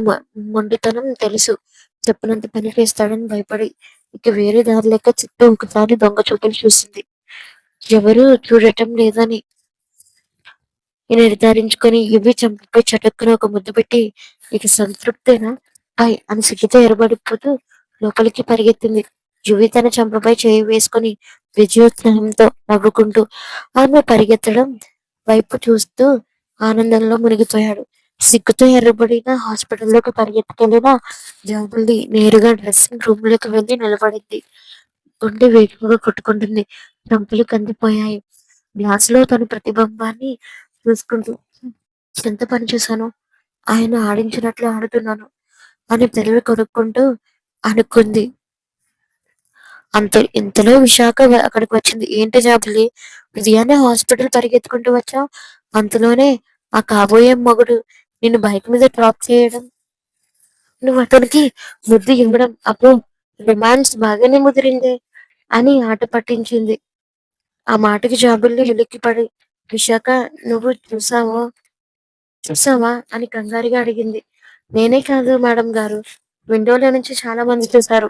మొండితనం తెలుసు. చెప్పినంత పని చేస్తాడని భయపడి ఇక వేరే దారి లేక చుట్టూ ఒకసారి దొంగ చూపులు చూసింది. ఎవరూ చూడటం లేదని నిర్ధారించుకొని యువి చంపపై చటుక్కున ఒక ముద్దు పెట్టి ఇక సంతృప్తేనా హాయ్ అని సిగ్గుతో ఎరబడిపోతూ లోపలికి పరిగెత్తింది. యువి తన చంపపై చేయి వేసుకుని విజయోత్సాహంతో నవ్వుకుంటూ ఆమె పరిగెత్తడం వైపు చూస్తూ ఆనందంలో మునిగిపోయాడు. సిగ్గుతో ఎర్రబడిన హాస్పిటల్లోకి పరిగెత్తుకెళ్లిన జాబిల్లి నేరుగా డ్రెస్సింగ్ రూమ్ లోకి వెళ్లి నిలబడింది. గుండె వేగంగా కొట్టుకుంటుంది. చంపలు కందిపోయాయి. గ్లాసులో తన ప్రతిబింబాన్ని చూసుకుంటూ ఎంత పని చేశాను, ఆయన ఆడించినట్లు ఆడుతున్నాను అని తెలివి కొనుక్కుంటూ అనుకుంది. ఇంతలో విశాఖ అక్కడికి వచ్చింది. ఏంటి జాబిల్లి, ఉదయాన్నే హాస్పిటల్ పరిగెత్తుకుంటూ వచ్చావు? అంతలోనే ఆ కాబోయే మొగుడు నిన్ను బైక్ మీద డ్రాప్ చేయడం, నువ్వు అతనికి ముద్దు ఇవ్వడం, అబ్బో, రొమాన్స్ బాగానే ముదిరిందే అని ఆట పట్టించింది. ఆ మాటకి జాబిల్లి ఉలిక్కిపడి, విశాఖ, నువ్వు చూసావా అని కంగారుగా అడిగింది. నేనే కాదు మేడం గారు, విండోలో నుంచి చాలా మంది చూశారు.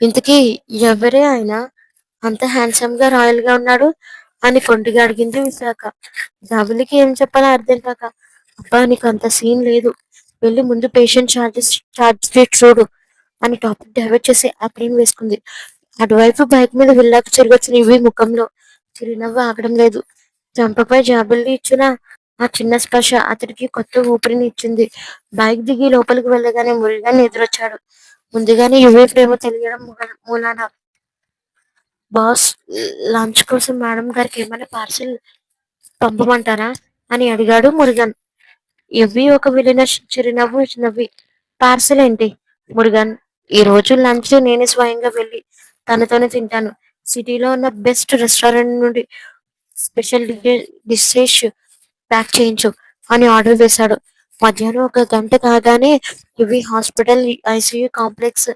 ఇంతకీ ఎవరే ఆయన, అంత హ్యాండ్సమ్ గా రాయల్ గా ఉన్నాడు అని కొంటిగా అడిగింది విశాఖ. జాబిలికి ఏం చెప్పాలో అర్థం కాక, అబ్బా, నీకు అంత సీన్ లేదు, వెళ్ళి ముందు పేషెంట్ ఛార్జ్ షీట్ చూడు అని టాపిక్ డైవర్ట్ చేసి యాప్రిన్ వేసుకుంది. అటువైపు బైక్ మీద వెళ్ళాక తిరిగొచ్చిన ఇవి ముఖంలో చిరునవ్వు ఆగడం లేదు. చంపపై జాబిల్లి ఇచ్చిన ఆ చిన్న స్పర్శ అతడికి కొత్త ఊపిరిని ఇచ్చింది. బైక్ దిగి లోపలికి వెళ్ళగానే మురుగన్ ఎదురొచ్చాడు. ముందుగానే యువే ప్రేమ తెలియడం మూలాన, బాస్, లంచ్ కోసం మేడం గారికి ఏమైనా పార్సిల్ పంపమంటారా అని అడిగాడు మురుగన్. యువి ఒక విలిన చిరునవ్వు నవ్వి, పార్సిల్ ఏంటి మురుగన్, ఈ రోజు లంచ్ నేనే స్వయంగా వెళ్ళి తనతోనే తింటాను. సిటీలో ఉన్న బెస్ట్ రెస్టారెంట్ నుండి స్పెషల్ డిషెస్ ప్యాక్ చేయించు అని ఆర్డర్ వేశాడు. మధ్యాహ్నం ఒక గంట కాగానే యువి హాస్పిటల్ ఐసీయూ కాంప్లెక్స్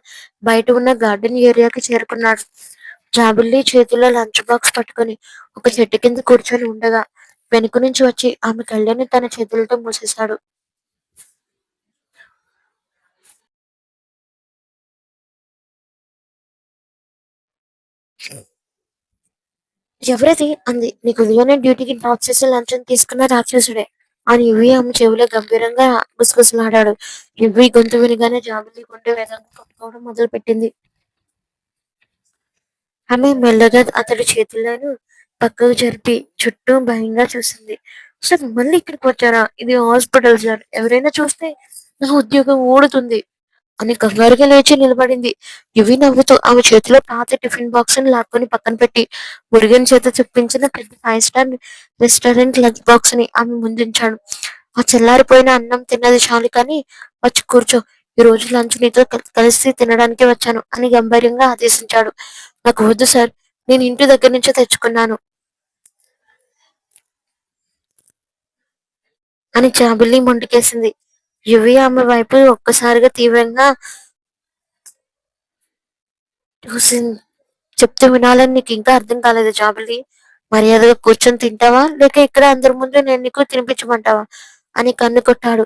బయట ఉన్న గార్డెన్ ఏరియాకి చేరుకున్నాడు. జాబిల్లి చేతిలో లంచ్ బాక్స్ పట్టుకొని ఒక చెట్టు కింద కూర్చొని ఉండగా వెనుక నుంచి వచ్చి ఆమె కళ్ళని తన చేతులతో మూసేశాడు. ఎవరది అంది. నీకు ఉదయాన్నే డ్యూటీకి డ్రాప్ చేసి లంచం తీసుకున్న రాక్షసుడే అని యువి ఆమె చెవిలో గంభీరంగా గుసగుసలాడాడు. యువి గొంతు వినగానే జాబిల్లి గుండె వేగంగా కొట్టుకోవడం మొదలు పెట్టింది. ఆమె మెల్లగా అతడి చేతులను పక్కకు జరిపి చుట్టూ భయంగా చూసింది. సార్ మళ్ళీ ఇక్కడికి వచ్చారా? ఇది హాస్పిటల్ సార్. ఎవరైనా చూస్తే నా ఉద్యోగం ఊడుతుంది అని కంగారుగా లేచి నిలబడింది. యువి నవ్వుతూ ఆమె చేతిలో పాత టిఫిన్ బాక్స్ ని లాక్కొని పక్కన పెట్టి మురుగన్ చేత తెప్పించిన పెద్ద 5 స్టార్ రెస్టారెంట్ లంచ్ బాక్స్ ని ఆమె ముందుంచాడు. ఆ చల్లారిపోయిన అన్నం తిన్నది చాలు కానీ వచ్చి కూర్చో. ఈ రోజు లంచ్ నీతో కలిసి తినడానికే వచ్చాను అని గంభీరంగా ఆదేశించాడు. నాకు వద్దు సార్. నేను ఇంటి దగ్గర నుంచే తెచ్చుకున్నాను అని చాబిల్లి మొండికేసింది. యువి ఆమె వైపు ఒక్కసారిగా తీవ్రంగా చూసింది. చెప్తే వినాలని నీకు ఇంకా అర్థం కాలేదు జాబిల్లి. మర్యాదగా కూర్చొని తింటావా లేక ఇక్కడ అందరి ముందు నేను నీకు తినిపించమంటావా అని కన్ను కొట్టాడు.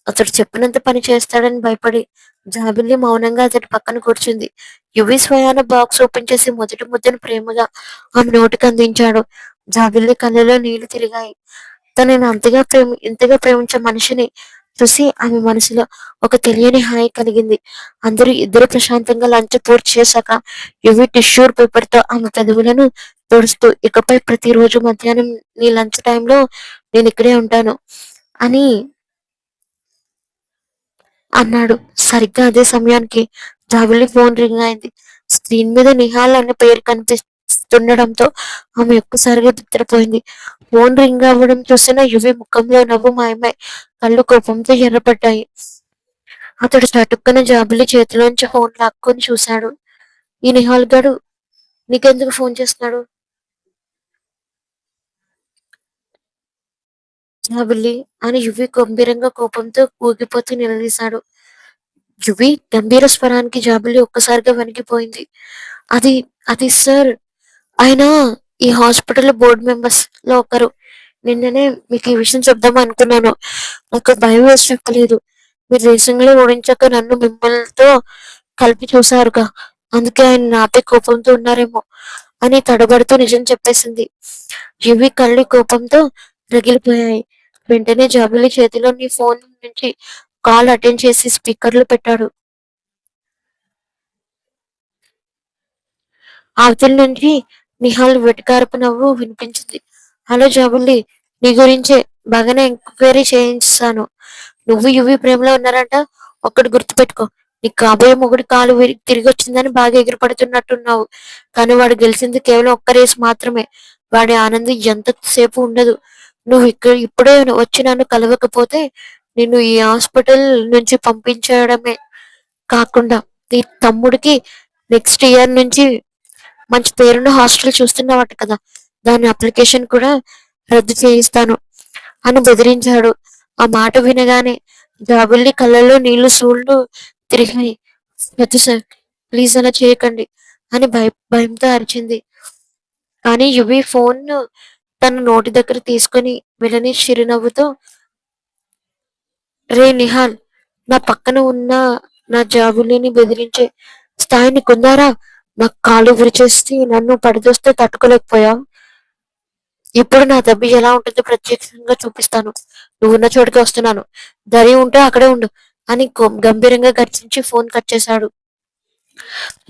అతడు చెప్పినంత పని చేస్తాడని భయపడి జాబిల్లి మౌనంగా అతడి పక్కన కూర్చుంది. యువి స్వయాన బాక్స్ ఓపెన్ చేసి మొదటి ముద్దను ప్రేమగా ఆమె నోటికి అందించాడు. జాబిల్లి కళ్ళలో నీళ్లు తిరిగాయి. తనని ఇంతగా ప్రేమించే మనిషిని చూసి ఆమె మనసులో ఒక తెలియని హాయి కలిగింది. ఇద్దరు ప్రశాంతంగా లంచ్ పూర్తి చేశాక యువి టిష్యూ పేపర్ తో ఆమె పెదవులను తుడుస్తూ ఇకపై ప్రతిరోజు మధ్యాహ్నం నీ లంచ్ టైంలో నేను ఇక్కడే ఉంటాను అని అన్నాడు. సరిగ్గా అదే సమయానికి జాబిల్లి ఫోన్ రింగ్ అయింది. స్క్రీన్ మీద నిహాల్ అనే పేరు కనిపిస్తుండడంతో ఆమె ఒక్కసారిగా బిత్తరపోయింది. ఫోన్ రింగ్ అవ్వడం చూసిన యువి ముఖంలో నవ్వు మాయమై కళ్ళు కోపంతో ఎర్రపడ్డాయి. అతడు చటుక్కున జాబిల్లి చేతిలోంచి ఫోన్ లాక్కొని చూశాడు. ఈ నిహాల్ గడు నీకెందుకు ఫోన్ చేస్తున్నాడు? జాబిల్లి అని యువి గంభీరంగా కోపంతో ఊగిపోతూ నిలదీశాడు. యువి గంభీర స్వరానికి జాబిల్లి ఒక్కసారిగా వణికిపోయింది. అది అది సార్ ఆయన ఈ హాస్పిటల్ బోర్డు మెంబర్స్ లో ఒకరు. నిన్ననే మీకు ఈ విషయం చెప్దాం అనుకున్నాను. నాకు భయం వేసి చెప్పలేదు. మీరు రేసింగ్‌లో ఓడించాక నన్ను మిమ్మల్నితో కలిపి చూసారుగా. అందుకే ఆయన నాపై కోపంతో ఉన్నారేమో అని తడబడుతూ నిజం చెప్పేసింది. యువి కళ్ళు కోపంతో రగిలిపోయాయి. వెంటనే జాబిల్లి చేతిలోని ఫోన్ నుంచి కాల్ అటెండ్ చేసి స్పీకర్లో పెట్టాడు. అవతల నుంచి నిహాల్ వెటకారపు నవ్వు వినిపించింది. హలో జాబుల్లి, నీ గురించే బాగానే ఎంక్వైరీ చేయించాను. నువ్వు యువి ప్రేమలో ఉన్నారంట. ఒక్కటి గుర్తుపెట్టుకో. నీకు కాబోయే మొగుడి కాలు తిరిగి వచ్చిందని బాగా ఎగిరిపడుతున్నట్టున్నావు. కానీ వాడు గెలిచింది కేవలం ఒక్క రేసు మాత్రమే. వాడి ఆనందం ఎంతసేపు ఉండదు. నువ్వు ఇప్పుడే వచ్చి నన్ను కలవకపోతే నిన్ను ఈ హాస్పిటల్ నుంచి పంపించడమే కాకుండా నీ తమ్ముడికి నెక్స్ట్ ఇయర్ నుంచి మంచి పేరున్న హాస్టల్ చూస్తున్నావట కదా, దాని అప్లికేషన్ కూడా రద్దు చేయిస్తాను అని బెదిరించాడు. ఆ మాట వినగానే జాబిల్లి కళ్ళల్లో నీళ్లు సూళ్లు తిరిగాయి. వద్దు సార్, ప్లీజ్ అలా చేయకండి అని భయంతో అరిచింది. కానీ యువి ఫోన్ తన నోటి దగ్గర తీసుకుని విలని చిరునవ్వుతో, రే నిహాల్, నా పక్కన ఉన్న నా జాబుల్లిని బెదిరించే స్థాయి నీకుందారా? నాకు కాళ్ళు విరిచేసి నన్ను పడదోస్తే తట్టుకోలేకపోయావు. ఇప్పుడు నా దెబ్బ ఎలా ఉంటుందో ప్రత్యక్షంగా చూపిస్తాను. నువ్వున్న చోటుకి వస్తున్నాను. ధైర్యం ఉంటే అక్కడే ఉండు అని గంభీరంగా గర్జించి ఫోన్ కట్ చేశాడు.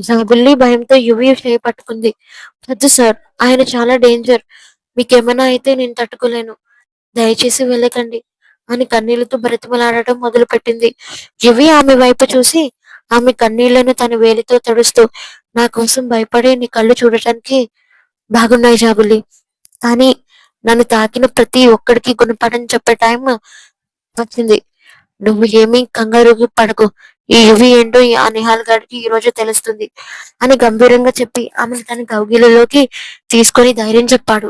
జాబిల్లి భయంతో యువి చేయి పట్టుకుంది. వద్దు సార్, ఆయన చాలా డేంజర్. మీకేమైనా అయితే నేను తట్టుకోలేను. దయచేసి వెళ్ళకండి అని కన్నీళ్లతో బ్రతిమలాడటం మొదలుపెట్టింది. యువి ఆమె వైపు చూసి ఆమె కన్నీళ్లను తన వేలితో తుడుస్తూ, నా కోసం భయపడి నీ కళ్ళు చూడటానికి బాగున్నాయి జాబుల్లి. కానీ నన్ను తాకిన ప్రతి ఒక్కడికి గుణపాఠం చెప్పే టైం వచ్చింది. నువ్వు ఏమీ కంగారు పడకు. ఈ యువి ఏంటో ఆ నిహాల్ గాడికి ఈ రోజు తెలుస్తుంది అని గంభీరంగా చెప్పి ఆమెను తన కౌగిలిలోకి తీసుకొని ధైర్యం చెప్పాడు.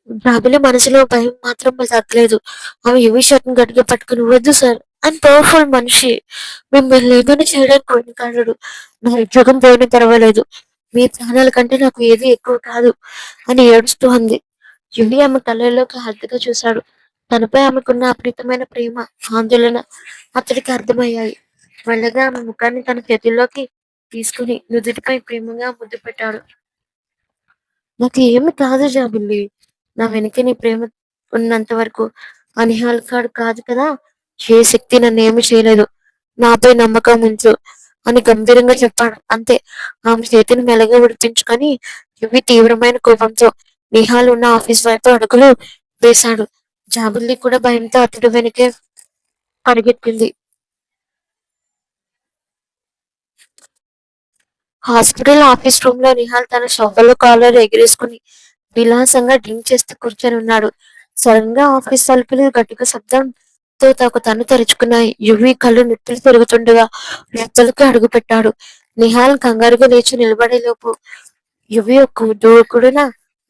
రాబిల మనసులో భయం మాత్రం తగ్గలేదు. ఆమె యువి షర్ట్‌ని గట్టిగా పట్టుకొని "వద్దు సార్. ఐయామ్ పవర్‌ఫుల్ మనిషి. మిమ్మల్ని ఏమైనా చేయడానికి వెనకాడను. నా ఉద్యోగం పోయినా పర్వాలేదు. మీ ప్రాణాల కంటే నాకు ఏది ఎక్కువ కాదు" అని ఏడుస్తూ అంది. యువి ఆమె కళ్ళల్లోకి హద్దుగా చూశాడు. తనపై ఆమెకున్న అపరితమైన ప్రేమ, ఆందోళన అతడికి అర్థమయ్యాయి. మెల్లగా ఆమె ముఖాన్ని తన చేతుల్లోకి తీసుకుని నుదుటిపై ప్రేమగా ముద్దు పెట్టాడు. నాకు ఏమి కాదు జాబిల్లి. నా వెనక నీ ప్రేమ ఉన్నంత వరకు ఆ నిహాల్ కాడు కాదు కదా! ఏ శక్తి నన్నేమి చేయలేదు. నాపై నమ్మకం ఉంచు అని గంభీరంగా చెప్పాడు. అంతే. ఆమె చేతిని మెల్లగా విడిపించుకొని యువి తీవ్రమైన కోపంతో నిహాల్ ఉన్న ఆఫీస్ వైపు అడుగులు వేశాడు. జాబిల్లి కూడా భయంతో అతడి వెనకే పరిగెత్తింది. హాస్పిటల్ ఆఫీస్ రూమ్ లో నిహాల్ తన షాపులో కాలర్ ఎగిరేసుకుని విలాసంగా డ్రింక్ చేస్తూ కూర్చొని ఉన్నాడు. సడన్ గా ఆఫీస్ తలుపులు గట్టిగా శబ్దంతో తను తెరుచుకున్నాయి. యువి కళ్ళు నిప్పులు తిరుగుతుండగా లోపలికి అడుగు పెట్టాడు. నిహాల్ కంగారుగా లేచి నిలబడే లోపు యువి ఒక దూకుడున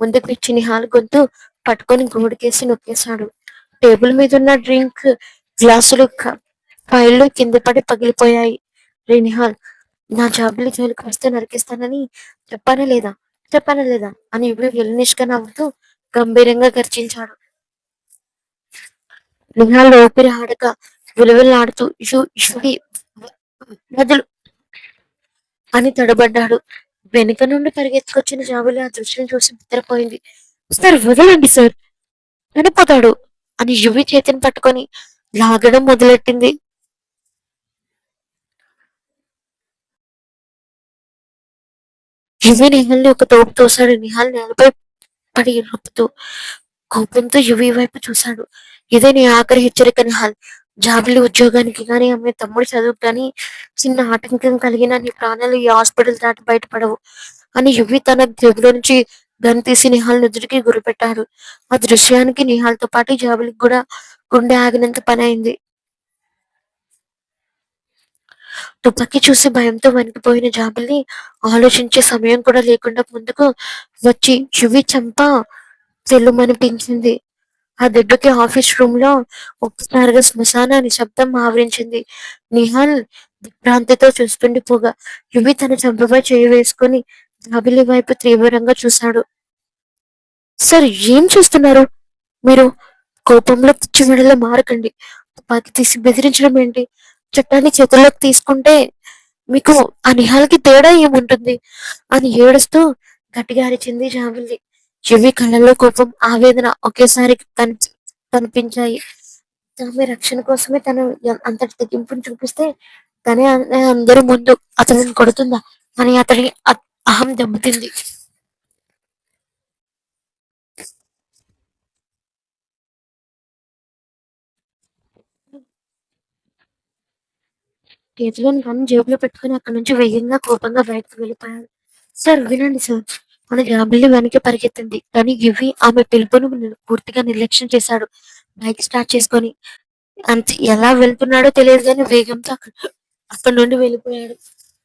ముందుకు ఇచ్చి నిహాల్ గొంతు పట్టుకొని గోడికేసి నొక్కేశాడు. టేబుల్ మీద ఉన్న డ్రింక్ గ్లాసులు ఫైళ్లు కింద పడి పగిలిపోయాయి. రే నిహాల్, నా జాబిలి జోలికి వస్తే నరికేస్తానని చెప్పానా లేదా? చెప్పానా లేదా? అని యువి విలనిష్గా నవ్వుతూ గంభీరంగా గర్జించాడు. నిహాల్ ఊపిరి ఆడక విలువలాడుతూ యువి వదులు అని తడబడ్డాడు. వెనుక నుండి పరిగెత్తుకొచ్చిన జాబిలి ఆ దృశ్యం చూసి నిద్రపోయింది. సార్ వదలండి సార్, చనిపోతాడు అని యువి చేతిని పట్టుకొని లాగడం మొదలెట్టింది. యువి నిహాల్ని ఒక తోపు తోశాడు. నిహాల్ నేలపై పడి నొప్పుతూ కోపంతో యువి వైపు చూశాడు. ఇదే నీ ఆఖరి హెచ్చరిక నిహాల్. జాబిలి ఉద్యోగానికి గాని ఆమె తమ్ముడి చదువుకు గాని చిన్న ఆటంకం కలిగిన నీ ప్రాణాలు ఈ హాస్పిటల్ దాటి బయటపడవు అని యువి తన జేబులో నుంచి గన్ తీసి నిహాల్ నుదుటికి గురిపెట్టాడు. ఆ దృశ్యానికి నిహాల్తో పాటు జాబిలికి కూడా గుండె ఆగినంత పని అయింది. తుపాకీ చూసి భయంతో వణికిపోయిన జాబిల్ని ఆలోచించే సమయం కూడా లేకుండా ముందుకు వచ్చి యువి చంప చెల్లుమనిపించింది. ఆ దెబ్బకి ఆఫీస్ రూమ్ లో ఒక్కసారిగా శ్మశాన నిశ్శబ్దం ఆవరించింది. నిహాల్ దిగ్భ్రాంతితో చూస్తుండిపోగా యువి తన చెంపపై చేయి వేసుకుని జాబిలి వైపు తీవ్రంగా చూశాడు. సార్, ఏం చూస్తున్నారు మీరు? కోపంలో పిచ్చి మెడలో మారకండి. తుపాకీ తీసి బెదిరించడం ఏంటి? చట్టాన్ని చేతుల్లోకి తీసుకుంటే మీకు ఆ నిహాల్కి తేడా ఏముంటుంది అని ఏడుస్తూ గట్టిగా అరిచింది జాబిల్లి. యువి కళ్ళల్లో కోపం, ఆవేదన ఒకేసారి కనిపించాయి. ఆమె రక్షణ కోసమే తను అంతటి తెగింపుని చూపిస్తే తనే అందరి ముందు అతనిని కొడుతుందా అని అతడి అహం దెబ్బతింది. చేతిలోని గన్ జేబులో పెట్టుకుని అక్కడి నుంచి వేగంగా కోపంగా బయటకు వెళ్ళిపోయాడు. సార్ వినండి సార్ అని జాబిల్లి వెనక్కి పరిగెత్తింది. కానీ యువి ఆమె పిలుపును పూర్తిగా నిర్లక్ష్యం చేశాడు. బైక్ స్టార్ట్ చేసుకొని అంతే ఎలా వెళ్తున్నాడో తెలియదు కానీ వేగంతో అక్కడి నుండి వెళ్ళిపోయాడు.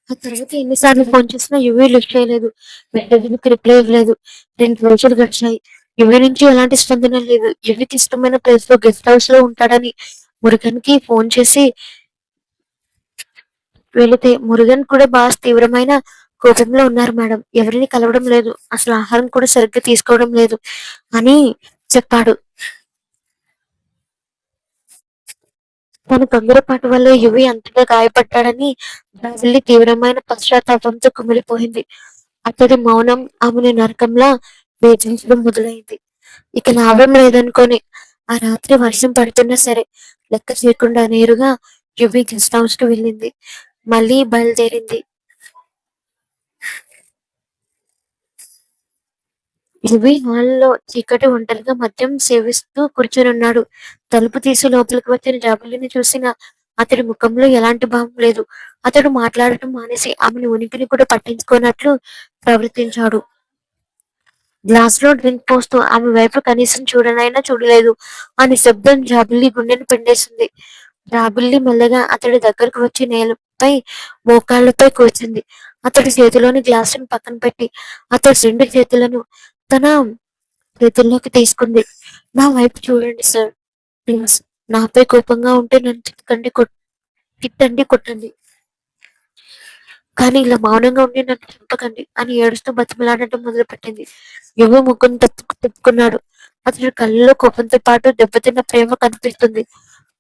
ఆ తర్వాత ఎన్నిసార్లు ఫోన్ చేసినా యువి లిఫ్ట్ చేయలేదు. వెంటనే రిప్లై ఇవ్వలేదు. 2 రోజులు గడిచాయి. యువి నుంచి ఎలాంటి స్పందన లేదు. యువికి ఇష్టమైన ప్లేస్ లో గెస్ట్ హౌస్ లో ఉంటాడని మురుగన్ కి ఫోన్ చేసి వెళితే మురుగన్ కూడా బాస్ తీవ్రమైన కోపంలో ఉన్నారు మేడం. ఎవరిని కలవడం లేదు. అసలు ఆహారం కూడా సరిగ్గా తీసుకోవడం లేదు అని చెప్పాడు. తన తొందరపాటు వల్ల యువి అంతగా గాయపడ్డాడని బ్రాజిల్లి తీవ్రమైన పశ్చాత్తాపంతో కుమిలిపోయింది. అతడి మౌనం ఆమెను నరకంలా వేధించడం మొదలైంది. ఇక లాభం లేదనుకొని ఆ రాత్రి వర్షం పడుతున్నా సరే లెక్క చేయకుండా నేరుగా యువి గెస్ట్ హౌస్ కి వెళ్ళింది. మళ్ళీ బయలుదేరింది. యువి హాల్లో చీకటి ఒంటరిగా మద్యం సేవిస్తూ కూర్చొనున్నాడు. తలుపు తీసి లోపలికి వచ్చిన జాబిలిని చూసిన అతడి ముఖంలో ఎలాంటి భావం లేదు. అతడు మాట్లాడటం మానేసి ఆమెని ఉనికిని కూడా పట్టించుకోనట్లు ప్రవర్తించాడు. గ్లాసులో డ్రింక్ పోస్తూ ఆమె వైపు కనీసం చూడనైనా చూడలేదు. ఆ నిశ్శబ్దం జాబిల్లి గుండెను పిండేసింది. జాబిల్లి మెల్లగా అతడి దగ్గరకు వచ్చి నేలపై మోకాళ్ళపై కూర్చుంది. అతడి చేతిలోని గ్లాసును పక్కన పెట్టి అతడి 2 చేతులను తన చేతుల్లోకి తీసుకుంది. నా వైపు చూడండి సార్. ప్లీజ్. నాపై కోపంగా ఉంటే నన్ను తిట్టకండి, తిట్టండి, కొట్టండి. కానీ ఇలా మౌనంగా ఉండి నన్ను చంపకండి అని ఏడుస్తూ బతిమలాడటం మొదలుపెట్టింది. యువ ముఖం తిప్పుకున్నాడు. అతని కళ్ళలో కోపంతో పాటు దెబ్బతిన్న ప్రేమ కనిపిస్తుంది.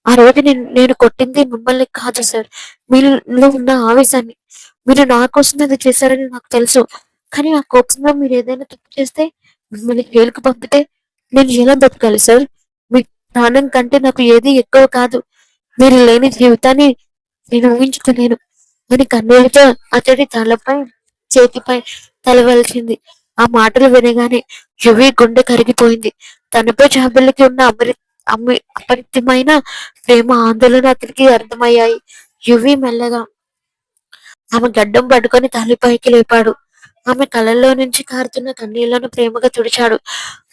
ఆ రోజు నేను కొట్టింది మిమ్మల్ని కాదు సార్. మీలో ఉన్న ఆవేశాన్ని. మీరు నా కోసం అది చేశారని నాకు తెలుసు. కానీ ఆ కోపంలో మీరు ఏదైనా తప్పు చేస్తే, మిమ్మల్ని జైలుకు పంపితే నేను ఎలా బతకాలి సార్? మీ ప్రాణం కంటే నాకు ఏది ఎక్కువ కాదు. మీరు లేని జీవితాన్ని నేను ఊహించుకోలేను అని కన్నీళ్లతో అతడి తలపై, చేతిపై తలవలిచింది. ఆ మాటలు వినగానే యువి గుండె కరిగిపోయింది. తనపై జాబిల్లికి ఉన్న అపరిమితమైన ప్రేమ, ఆందోళన అతనికి అర్థమయ్యాయి. యువి మెల్లగా ఆమె గడ్డం పట్టుకొని తలపైకి లేపాడు. ఆమె కళ్ళల్లో నుంచి కారుతున్న కన్నీళ్లను ప్రేమగా తుడిచాడు.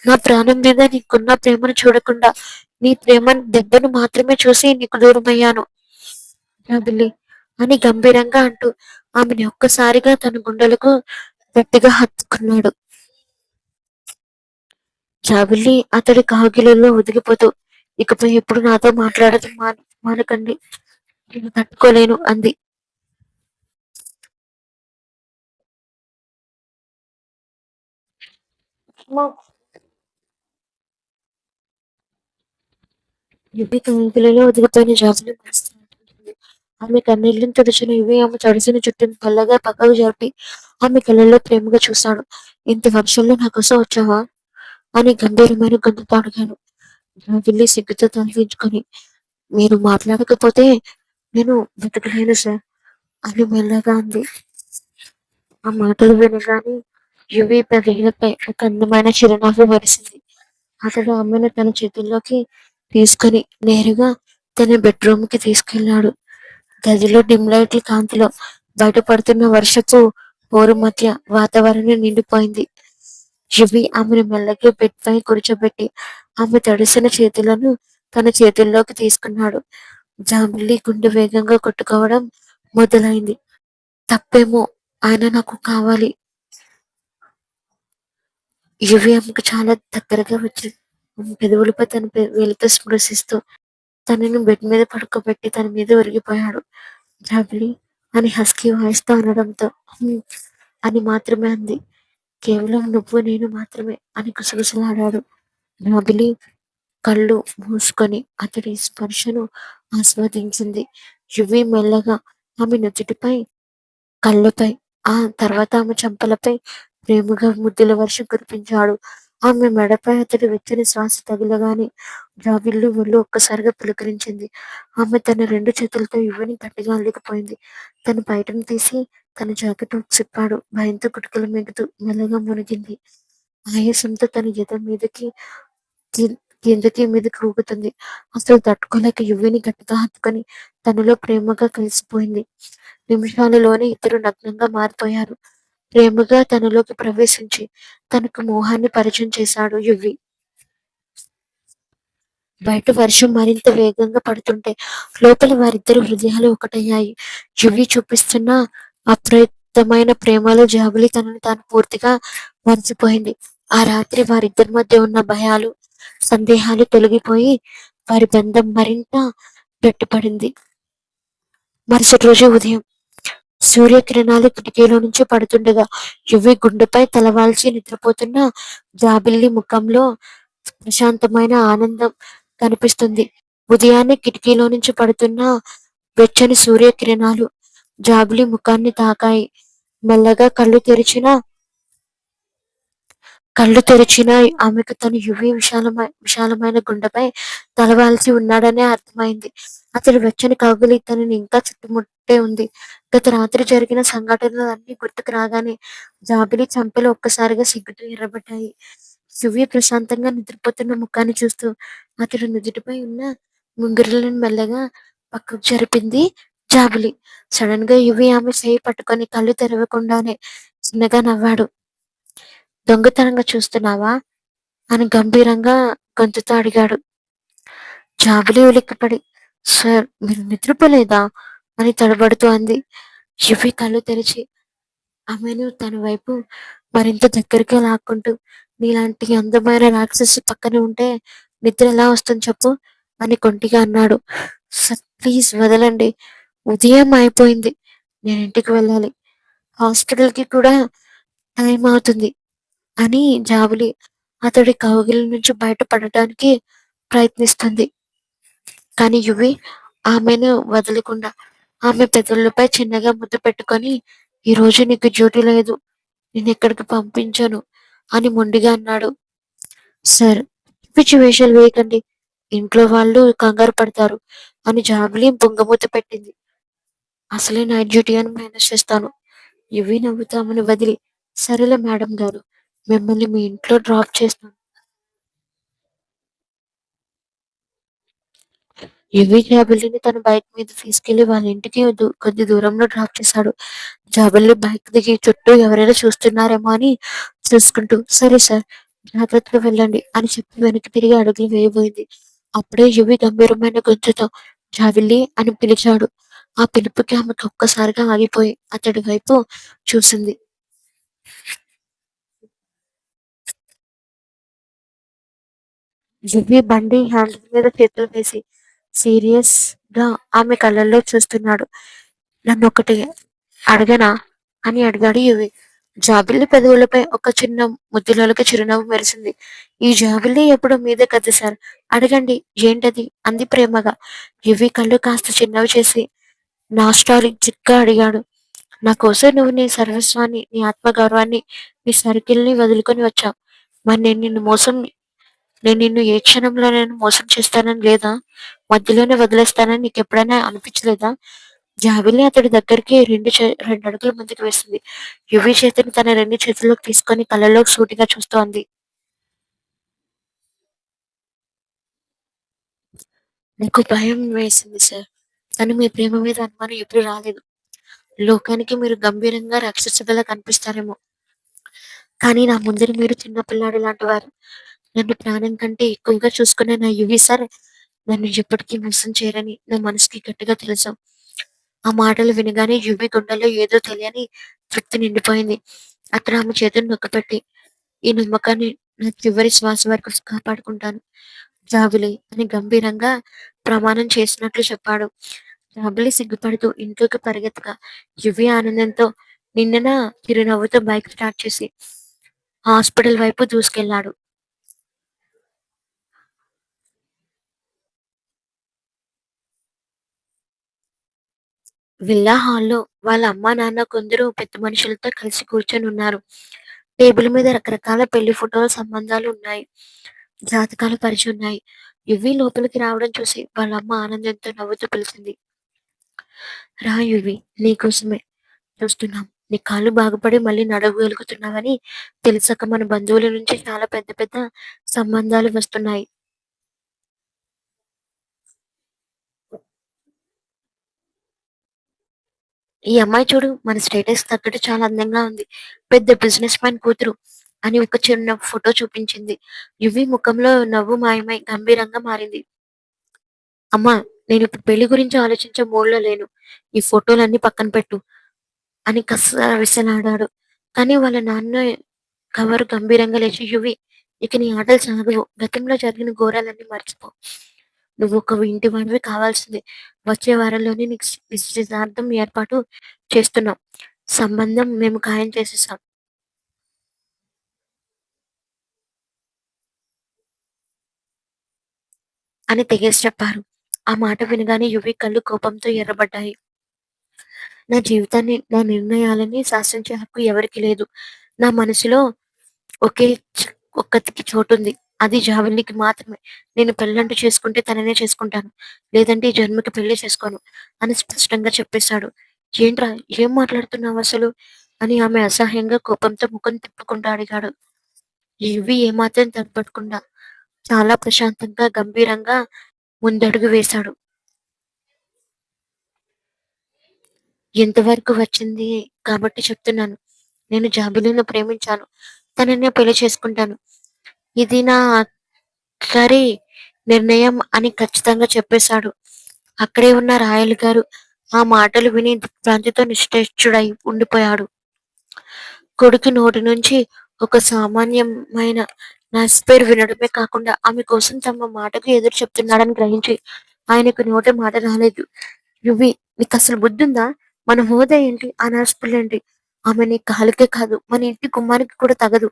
నా ప్రాణం మీద నీకున్న ప్రేమను చూడకుండా నీ ప్రేమ దెబ్బను మాత్రమే చూసి నీకు దూరమయ్యాను జాబిల్లి అని గంభీరంగా అంటూ ఆమెని ఒక్కసారిగా తన గుండెలకు గట్టిగా హత్తుకున్నాడు. జాబిల్లి అతడి కాగిలలో ఒదిగిపోతూ, ఇకపై ఎప్పుడు నాతో మాట్లాడటం మానకండి, నేను తట్టుకోలేను అంది. యువి కాగిలలో ఒదిగిపోయిన జాబిల్లి మనసు అంటుంది. ఆమె కన్నీళ్లను తుడిచిన యువి ఆమె తడిసిన జుట్టును పల్లగా పక్కకు జరిపి ఆమె కళ్ళల్లో ప్రేమగా చూశాడు. ఇంత వర్షంలో నా కోసం వచ్చావా అని గంభీరమైన గొంతుతో అడిగాడు. జాబిల్లి సిగ్గుతో తలదించుకొని, మీరు మాట్లాడకపోతే నేను బ్రతకలేను సార్ అని మెల్లగా అంది. ఆ మాటలు వినగానే యువి పెదవులపై ఒక అందమైన చిరునవ్వు మెరిసింది. అతడు ఆమెను తన చేతుల్లోకి తీసుకుని నేరుగా తన బెడ్రూమ్ కి తీసుకెళ్లాడు. గదిలో డిమ్ లైట్ల కాంతిలో బయటపడుతున్న వర్షపు హోరు మధ్య వాతావరణం నిండిపోయింది. యువి ఆమెను మెల్లగా బెడ్ పై కూర్చోబెట్టి ఆమె తడిసిన చేతులను తన చేతుల్లోకి తీసుకున్నాడు. జాబిల్లి గుండె వేగంగా కొట్టుకోవడం మొదలైంది. తప్పేమో, ఆయన నాకు కావాలి. యువి ఆమెకు చాలా దగ్గరగా వచ్చి పెదవులపై తన వేలితో స్పృశిస్తూ తనని బెడ్ మీద పడుకోబెట్టి తన మీద ఒరిగిపోయాడు. జాబిలి అని హస్కీ వాయిస్ తో అనడంతో "హ్మ్" అని మాత్రమే అంది. కేవలం నువ్వు నేను మాత్రమే అని గుసగుసలాడాడు. జాబిలి కళ్ళు మూసుకొని అతడి స్పర్శను ఆస్వాదించింది. యువి మెల్లగా ఆమె నుదుటిపై, కళ్ళపై, ఆ తర్వాత ఆమె చెంపలపై ప్రేమగా ముద్దుల వర్షం కురిపించాడు. ఆమె మెడపై అతడి వెచ్చని శ్వాస తగిలగానే జాబిల్లి ఒళ్ళు ఒక్కసారిగా పులకరించింది. ఆమె తన రెండు చేతులతో యువని గట్టిగా అల్లుకుపోయింది. తన బయటను తీసి తన జాకెట్ సిప్పాడు. భయంతో కుటుకలు మింగుతూ మెల్లగా మునిగింది. ఆయాసంతో తన ఎద మీదకి కి- కిందకి మీదకి ఊగుతుంది. అసలు తట్టుకోలేక యువిని గట్టిగా హత్తుకొని తనలో ప్రేమగా కలిసిపోయింది. నిమిషాలలోనే ఇద్దరు నగ్నంగా మారిపోయారు. ప్రేమగా తనలోకి ప్రవేశించి తనకు మోహాన్ని పరిచయం చేశాడు యువి. బయట వర్షం మరింత వేగంగా పడుతుంటే లోపల వారిద్దరి హృదయాలు ఒకటయ్యాయి. యువి చూపిస్తున్న అప్రయత్తమైన ప్రేమలో జాబిలి తనని తాను పూర్తిగా మర్చిపోయింది. ఆ రాత్రి వారిద్దరి మధ్య ఉన్న భయాలు, సందేహాలు తొలగిపోయి వారి బంధం మరింత గట్టిపడింది. మరుసటి రోజు ఉదయం సూర్యకిరణాలు కిటికీలో నుంచి పడుతుండగా యువి గుండెపై తలవాల్చి నిద్రపోతున్న జాబిల్లి ముఖంలో ప్రశాంతమైన ఆనందం కనిపిస్తుంది. ఉదయాన్నే కిటికీలో నుంచి పడుతున్న వెచ్చని సూర్యకిరణాలు జాబిలి ముఖాన్ని తాకాయి. మెల్లగా కళ్ళు తెరిచిన ఆమెకు తన యువి విశాలమైన గుండెపై తలవాల్చి ఉన్నాడనే అర్థమైంది. అతడి వెచ్చని కౌగిలి తనని ఇంకా చుట్టుముట్టే ఉంది. గత రాత్రి జరిగిన సంఘటనలన్నీ గుర్తుకు రాగానే జాబిలి చంపలు ఒక్కసారిగా సిగ్గుతో ఎర్రబడ్డాయి. యువి ప్రశాంతంగా నిద్రపోతున్న ముఖాన్ని చూస్తూ అతడి నుదుటిపై ఉన్న ముంగిరులను మెల్లగా పక్కకు జరిపింది జాబిలి. సడన్ గా యువి ఆమె చేయి పట్టుకొని కళ్ళు తెరవకుండానే చిన్నగా నవ్వాడు. దొంగతనంగా చూస్తున్నావా అని గంభీరంగా గొంతుతో అడిగాడు. జాబిలి ఉలిక్కిపడి, సార్ మీరు నిద్రపోలేదా అని తడబడుతూ అంది. యువి కళ్ళు తెరిచి ఆమెను తన వైపు మరింత దగ్గరగా లాక్కుంటూ నీలాంటి అందమైన రాక్షసి పక్కన ఉంటే నిద్ర ఎలా వస్తుంది చెప్పు అని కొంటిగా అన్నాడు. సార్ ప్లీజ్ వదలండి. ఉదయం అయిపోయింది. నేను ఇంటికి వెళ్ళాలి. హాస్పిటల్‌కి కూడా టైం అవుతుంది అని జాబిలి అతడి కౌగిలి నుంచి బయటపడటానికి ప్రయత్నిస్తుంది. కానీ యువి ఆమెను వదలకుండా ఆమె పెదవులపై చిన్నగా ముద్దు పెట్టుకొని, "ఈరోజు నీకు డ్యూటీ లేదు. నేనెక్కడికి పంపించను" అని మొండిగా అన్నాడు. "సార్, పిచ్చి వేషాలు వేయకండి. ఇంట్లో వాళ్ళు కంగారు పడతారు" అని జాబిలి బుంగమూతి పెట్టింది. "అసలే నైట్ డ్యూటీ అని మేనేజ్ చేస్తాను." యువి నవ్వుతూ ఆమెను వదిలి, "సరేలే మేడం గారు. మిమ్మల్ని మీ ఇంట్లో డ్రాప్ చేస్తాను." యువి జాబిలిని తన బైక్ మీద తీసుకెళ్లి వాళ్ళ ఇంటికి కొద్ది దూరంలో డ్రాప్ చేశాడు. జాబిల్లి బైక్ దిగి చుట్టూ ఎవరైనా చూస్తున్నారేమో అని చూసుకుంటూ, "సరే సార్, జాగ్రత్తగా వెళ్ళండి" అని చెప్పి వెనక్కి తిరిగి అడుగులు వేయబోయింది. అప్పుడే యువి గంభీరమైన గొంతుతో "జాబిల్లి" అని పిలిచాడు. ఆ పిలుపుకి ఆమెకు ఒక్కసారిగా ఆగిపోయి అతడి వైపు చూసింది. యువి బండి హ్యాండిల్ మీద చేతులు వేసి సీరియస్ గా ఆమె కళ్ళల్లో చూస్తున్నాడు. "నన్నొకటి అడగనా" అని అడిగాడు యువి. జాబిల్లి పెదవులపై ఒక చిన్న ముద్దులొలిక చిరునవ్వు మెరిసింది. "ఈ జాబిల్లి ఎప్పుడు మీదే కదా సార్. అడగండి ఏంటది" అంది ప్రేమగా. యువి కళ్ళు కాస్త చిన్నవి చేసి నాస్టాలజిక్ గా అడిగాడు. "నా కోసం నువ్వు నీ సర్వస్వాన్ని, నీ ఆత్మగౌరవాన్ని, నీ సర్కిల్‌ని వదులుకొని వచ్చావు. మరి నేను నిన్ను ఏ క్షణంలోనైనా మోసం చేస్తానని లేదా? మధ్యలోనే వదిలేస్తానని నీకెప్పుడైనా అనిపించలేదా?" జాబిల్లి అతడి దగ్గరికి రెండడుగులు ముందుకు వేసింది. యువి చేతిని తన 2 చేతుల్లోకి తీసుకొని కళ్ళలోకి సూటిగా చూస్తూ అంది. "నాకు భయం వేసింది సార్. కానీ మీ ప్రేమ మీద అనుమానం ఎప్పుడూ రాలేదు. లోకానికి మీరు గంభీరంగా రాక్షసుడిలా కనిపిస్తారేమో. కానీ నా ముందర మీరు చిన్న పిల్లాడి లాంటివారు. నన్ను ప్రాణం కంటే ఎక్కువగా చూసుకునే నా యువి సార్ నన్ను ఎప్పటికీ మోసం చేయరని నా మనసుకి గట్టిగా తెలుసు." ఆ మాటలు వినగానే యువి గుండెల్లో ఏదో తెలియని తృప్తి నిండిపోయింది. అతడు ఆమె చేతులు నొక్కిపెట్టి, "ఈ నమ్మకాన్ని నా చివరి శ్వాస వరకు కాపాడుకుంటాను జాబిలి" అని గంభీరంగా ప్రమాణం చేసినట్లు చెప్పాడు. జాబిలి సిగ్గుపడుతూ ఇంట్లోకి పరిగెత్తగా యువి ఆనందంతో నిండిన చిరునవ్వుతో బైక్ స్టార్ట్ చేసి హాస్పిటల్ వైపు దూసుకెళ్లాడు. విల్లా హాల్‌లో వాళ్ళ అమ్మా, నాన్న కొందరు పెద్ద మనుషులతో కలిసి కూర్చొనున్నారు. టేబుల్ మీద రకరకాల పెళ్లి ఫోటోల సంబంధాలు ఉన్నాయి. జాతకాలు పరిచి ఉన్నాయి. యువి లోపలికి రావడం చూసి వాళ్ళమ్మ ఆనందంతో నవ్వుతూ పిలిచింది. "రా యువి, నీకోసమే చూస్తున్నాం. నీ కాళ్ళు బాగుపడి మళ్ళీ నడవగలుగుతున్నావని తెలిసాక మన బంధువుల నుంచి చాలా పెద్ద పెద్ద సంబంధాలు వస్తున్నాయి. ఈ అమ్మాయి చూడు మన స్టేటస్ తగ్గట్టు చాలా అందంగా ఉంది. పెద్ద బిజినెస్ మ్యాన్ కూతురు" అని ఒక చిన్న ఫోటో చూపించింది. యువి ముఖంలో నవ్వు మాయమై గంభీరంగా మారింది. "అమ్మా, నేనిప్పుడు పెళ్లి గురించి ఆలోచించే మూడ్‌లో లేను. ఈ ఫోటోలన్నీ పక్కన పెట్టు" అని విసలాడాడు. కానీ వాళ్ళ నాన్న కవరు గంభీరంగా లేచి, "యువి, ఇక నీ ఆటలు సాగవు. గతంలో జరిగిన ఘోరాలన్నీ మర్చిపో. నువ్వొక ఇంటివాడివి కావాల్సిందే. వచ్చే వారంలోనే నీకు నిశ్చితార్థం ఏర్పాటు చేస్తున్నాం. సంబంధం మేము ఖాయం చేసేసాం" అని తెగేసి చెప్పారు. ఆ మాట వినగానే యువి కళ్ళు కోపంతో ఎర్రబడ్డాయి. "నా జీవితాన్ని, నా నిర్ణయాలని శాసించే హక్కు ఎవరికీ లేదు. నా మనసులో ఒకే చ్ ఒక్కతికి చోటుంది. అది జావెల్లికి మాత్రమే. నేను పెళ్ళంటూ చేసుకుంటే తననే చేసుకుంటాను. లేదంటే ఈ జన్మకి పెళ్లి చేసుకోను" అని స్పష్టంగా చెప్పేశాడు. "ఏంట్రా, ఏం మాట్లాడుతున్నావసలు" అని ఆమె అసహ్యంగా కోపంతో ముఖం తిప్పుకుంటూ అడిగాడు. యువి ఏమాత్రం తడబడకుండా చాలా ప్రశాంతంగా, గంభీరంగా ముందడుగు వేశాడు. "ఇంతవరకు వచ్చింది కాబట్టి చెప్తున్నాను. నేను జాబిలీని ప్రేమించాను. తననే పెళ్లి చేసుకుంటాను. ఇది నా ఆఖరి నిర్ణయం" అని ఖచ్చితంగా చెప్పేశాడు. అక్కడే ఉన్న రాయలు గారు ఆ మాటలు విని దిగ్భ్రాంతితో నిశ్చేష్టుడై ఉండిపోయాడు. కొడుకు నోటి నుంచి ఒక సామాన్యమైన నర్స్ పేరు వినడమే కాకుండా ఆమె కోసం తమ మాటకు ఎదురు చెప్తున్నాడని గ్రహించి ఆయనకు నోట మాట రాలేదు. యువి, నీకసలు బుద్ధుందా? మన హోదా ఏంటి? ఆ నర్స్ పిల్లేంటి? ఆమె నీ కాలికే కాదు, మన ఇంటి గుమ్మానికి కూడా తగదు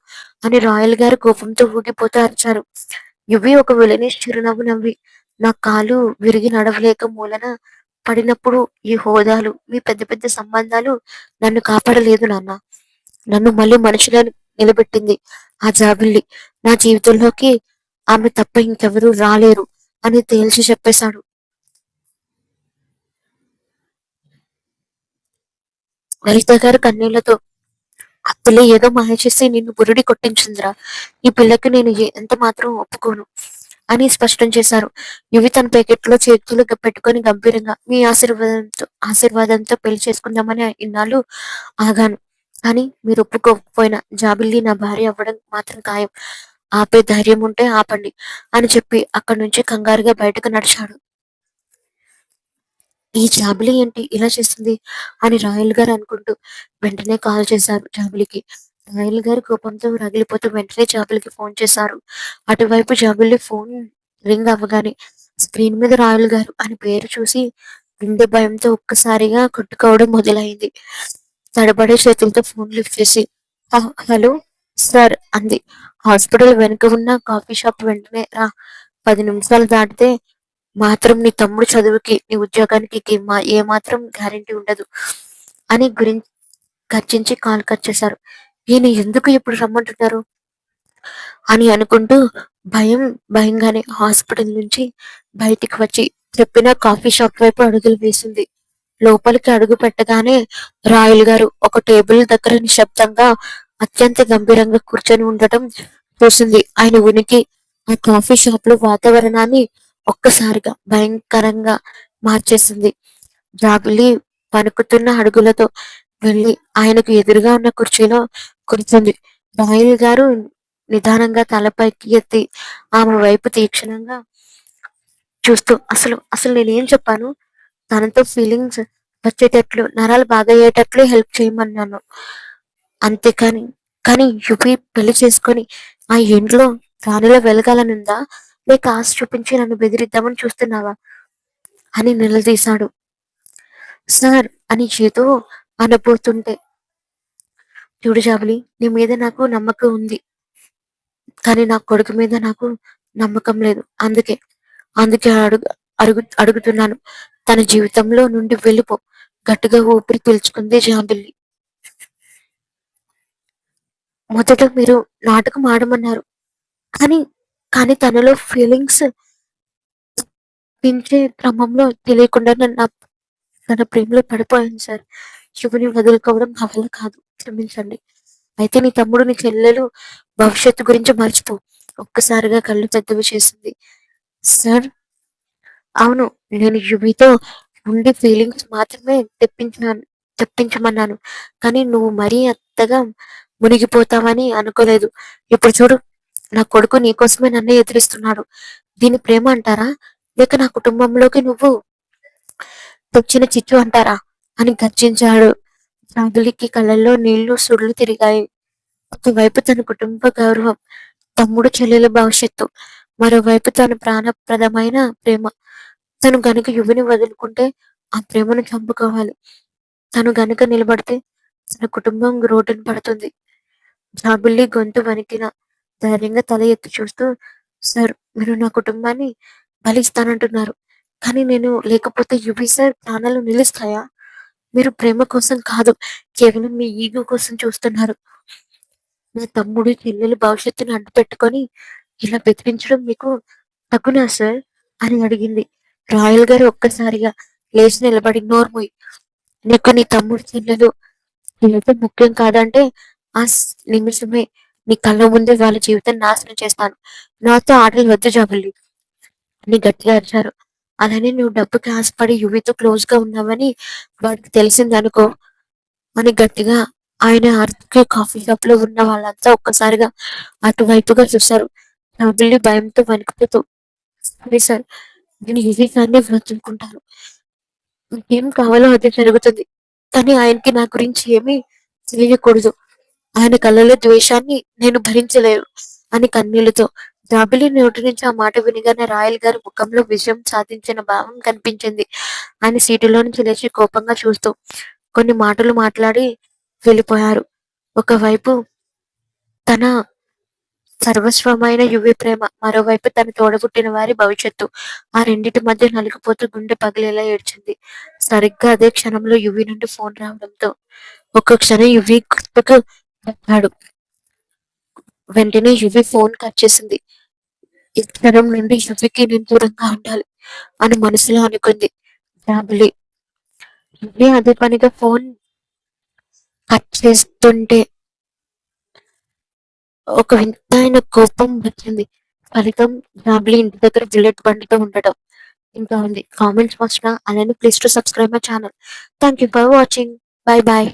అని రాయల్ గారు కోపంతో ఊగిపోతూ అరిచారు. యువి ఒక విలనిష్ చిరునవ్వు నవ్వి, నా కాలు విరిగి నడవలేక మూలన పడినప్పుడు ఈ హోదాలు, మీ పెద్ద పెద్ద సంబంధాలు నన్ను కాపాడలేదు నాన్న. నన్ను మళ్ళీ మనిషిగా నిలబెట్టింది ఆ జాబిల్లి. నా జీవితంలోకి ఆమె తప్ప ఇంకెవరూ రాలేరు అని తేల్చి చెప్పేశాడు. లలిత గారు కన్నీళ్లతో, ఆ పిల్ల ఏదో మాయ చేసి నిన్ను బురుడి కొట్టించిందిరా. ఈ పిల్లకి నేను ఎంత మాత్రం ఒప్పుకోను అని స్పష్టం చేశారు. యువి తన ప్యాకెట్లో చేతులు పెట్టుకొని గంభీరంగా, మీ ఆశీర్వాదంతో పెళ్లి చేసుకుందామని ఇన్నాళ్ళు ఆగాను. కానీ మీరు ఒప్పుకోకపోయినా జాబిల్లి నా భార్య అవ్వడం మాత్రం ఖాయం. ఆపే ధైర్యం ఉంటే ఆపండి అని చెప్పి అక్కడి నుంచి కంగారుగా బయటకు నడిచాడు. ఈ జాబిలి ఏంటి ఇలా చేస్తుంది అని రాయల్ గారు అనుకుంటూ వెంటనే కాల్ చేశారు జాబిలికి. రాయల్ గారు కోపంతో రగిలిపోతూ వెంటనే జాబిలికి ఫోన్ చేశారు. అటువైపు జాబిలి ఫోన్ రింగ్ అవ్వగానే స్క్రీన్ మీద రాయల్ గారు అని పేరు చూసి గుండె భయంతో ఒక్కసారిగా కొట్టుకోవడం మొదలైంది. తడబడే చేతులతో ఫోన్ లిఫ్ట్ చేసి, హలో సార్ అంది. హాస్పిటల్ వెనుక ఉన్న కాఫీ షాప్ వెంటనే రా. 10 నిమిషాలు దాటితే మాత్రం నీ తమ్ముడు చదువుకి, నీ ఉద్యోగానికి ఏమాత్రం గ్యారెంటీ ఉండదు అని గర్జించి కాల్ కట్ చేశారు. ఈయన ఎందుకు ఇప్పుడు రమ్మంటున్నారు అని అనుకుంటూ భయం భయంగానే హాస్పిటల్ నుంచి బయటికి వచ్చి చెప్పిన కాఫీ షాప్ వైపు అడుగులు వేసింది. లోపలికి అడుగు పెట్టగానే రాయల్ గారు ఒక టేబుల్ దగ్గర నిశ్శబ్దంగా అత్యంత గంభీరంగా కూర్చొని ఉండటం చూసింది. ఆయన ఉనికి ఆ కాఫీ షాప్ లో వాతావరణాన్ని ఒక్కసారిగా భయంకరంగా మార్చేసింది. జాబిలి పలుకుతున్న అడుగులతో వెళ్లి ఆయనకు ఎదురుగా ఉన్న కుర్చీలో కూర్చుంది. రాయల్ గారు నిదానంగా తల పైకి ఎత్తి ఆమె వైపు తీక్షణంగా చూస్తూ, అసలు అసలు నేనేం చెప్పాను? తనతో ఫీలింగ్స్ వచ్చేటట్లు, నరాలు బాగయ్యేటట్లు హెల్ప్ చేయమన్నాను. అంతేకాని కానీ యుపి పెళ్లి చేసుకొని ఆ ఇంట్లో రాణిలో వెలగాలనుందా, లేక ఆశ చూపించి నన్ను బెదిరిద్దామని చూస్తున్నావా అని నిలదీశాడు. సార్ అని చేతో అనబోతుంటే, చూడు జాబిలి, నీ మీద నాకు నమ్మకం ఉంది, కానీ నా కొడుకు మీద నాకు నమ్మకం లేదు. అందుకే అందుకే అడుగుతున్నాను, తన జీవితంలో నుండి వెళ్ళిపో. గట్టిగా ఊపిరి పీల్చుకుంది జాబిల్లి. మొదట మీరు నాటకం ఆడమన్నారు, కానీ కానీ తనలో ఫీలింగ్స్ పెంచే క్రమంలో తెలియకుండా తన ప్రేమలో పడిపోయాను సార్. శివుని వదులుకోవడం నా వల్ల కాదు, క్షమించండి. అయితే నీ తమ్ముడు, నీ చెల్లెలు భవిష్యత్తు గురించి మర్చిపో. ఒక్కసారిగా కళ్ళు పెద్దవి చేసింది. సార్, అవును, నేను యువితో ఉండి ఫీలింగ్స్ మాత్రమే తెప్పించమన్నాను. కానీ నువ్వు మరీ అంతగా మునిగిపోతావని అనుకోలేదు. ఇప్పుడు చూడు, నా కొడుకు నీకోసమే నన్ను ఎదిరిస్తున్నాడు. దీని ప్రేమ అంటారా, లేక నా కుటుంబంలోకి నువ్వు తెచ్చిన చిచ్చు అంటారా అని గర్జించాడు. రాగులికి కళ్ళల్లో నీళ్లు సుడులు తిరిగాయి. ఒకవైపు తన కుటుంబ గౌరవం, తమ్ముడు చెల్లెల భవిష్యత్తు, మరోవైపు తన ప్రాణప్రదమైన ప్రేమ. తను గనుక యువిని వదులుకుంటే ఆ ప్రేమను చంపుకోవాలి. తను గనుక నిలబడితే తన కుటుంబం రోడ్డున పడుతుంది. జాబిల్లి గొంతు వణికిన ధైర్యంగా తల ఎత్తి చూస్తూ, సార్, మీరు నా కుటుంబాన్ని బలిస్తానంటున్నారు, కానీ నేను లేకపోతే యువి సార్ ప్రాణాలు నిలుస్తాయా? మీరు ప్రేమ కోసం కాదు, కేవలం మీ ఈగో కోసం చూస్తున్నారు. నా తమ్ముడు చెల్లెలు భవిష్యత్తుని అడ్డు పెట్టుకొని ఇలా బెదిరించడం మీకు తగునా సార్ అని అడిగింది. రాయల్ గారు ఒక్కసారిగా లేచి నిలబడి, నోర్మోయ్, నీకు నీ తమ్ముడు చెల్లెలు జీవితం ముఖ్యం కాదంటే నిమిషమే నీ కళ్ళ ముందే వాళ్ళ జీవితం నాశనం చేస్తాను. నాతో ఆటలు వద్దు జాబిల్లి అని గట్టిగా అరిచారు. అలానే నువ్వు డబ్బుకి ఆశపడి యువితో క్లోజ్ గా ఉన్నావని వాడికి తెలిసిందనుకో అని గట్టిగా ఆయన అరుపుకి కాఫీ షాప్ లో ఉన్న వాళ్ళంతా ఒక్కసారిగా అటువైపుగా చూశారు. జాబిల్లి భయంతో వణికిపోతూ, సరే సార్, నేను యువి సార్ని బ్రతుకుంటాను. ఏం కావాలో అదే జరుగుతుంది. కానీ ఆయనకి నా గురించి ఏమీ తెలియకూడదు ఆయన కళ్ళలో ద్వేషాన్ని నేను భరించలేను అని కన్నీళ్లతో. జాబిలి నోటి నుంచి ఆ మాట వినగానే రాయల్ గారి ముఖంలో విజయం సాధించిన భావం కనిపించింది. ఆయన సీటులో నుంచి లేచి కోపంగా చూస్తూ కొన్ని మాటలు మాట్లాడి వెళ్ళిపోయారు. ఒకవైపు తన సర్వస్వమైన యువి ప్రేమ, మరోవైపు తన తోడబుట్టిన వారి భవిష్యత్తు. ఆ రెండిటి మధ్య నలిగిపోతూ గుండె పగిలేలా ఏడ్చింది. సరిగ్గా అదే క్షణంలో యువి నుండి ఫోన్ రావడంతో ఒక్క క్షణం యువి గుర్తుకు వచ్చాడు. వెంటనే యువి ఫోన్ కట్ చేసింది. ఈ క్షణం నుండి యువికి నేను దూరంగా ఉండాలి అని మనసులో అనుకుంది జాబిలి. యువి అదే పనిగా ఫోన్ కట్ చేస్తుంటే ఒక వింతైన కోపం వచ్చింది. ఫలితం జాబిలి ఇంటి దగ్గర బుల్లెట్ బండితో ఉండటం ఇంకా ఉంది. కామెంట్స్ మస్ట్ అలానే please to subscribe my channel. Thank you for watching. Bye bye.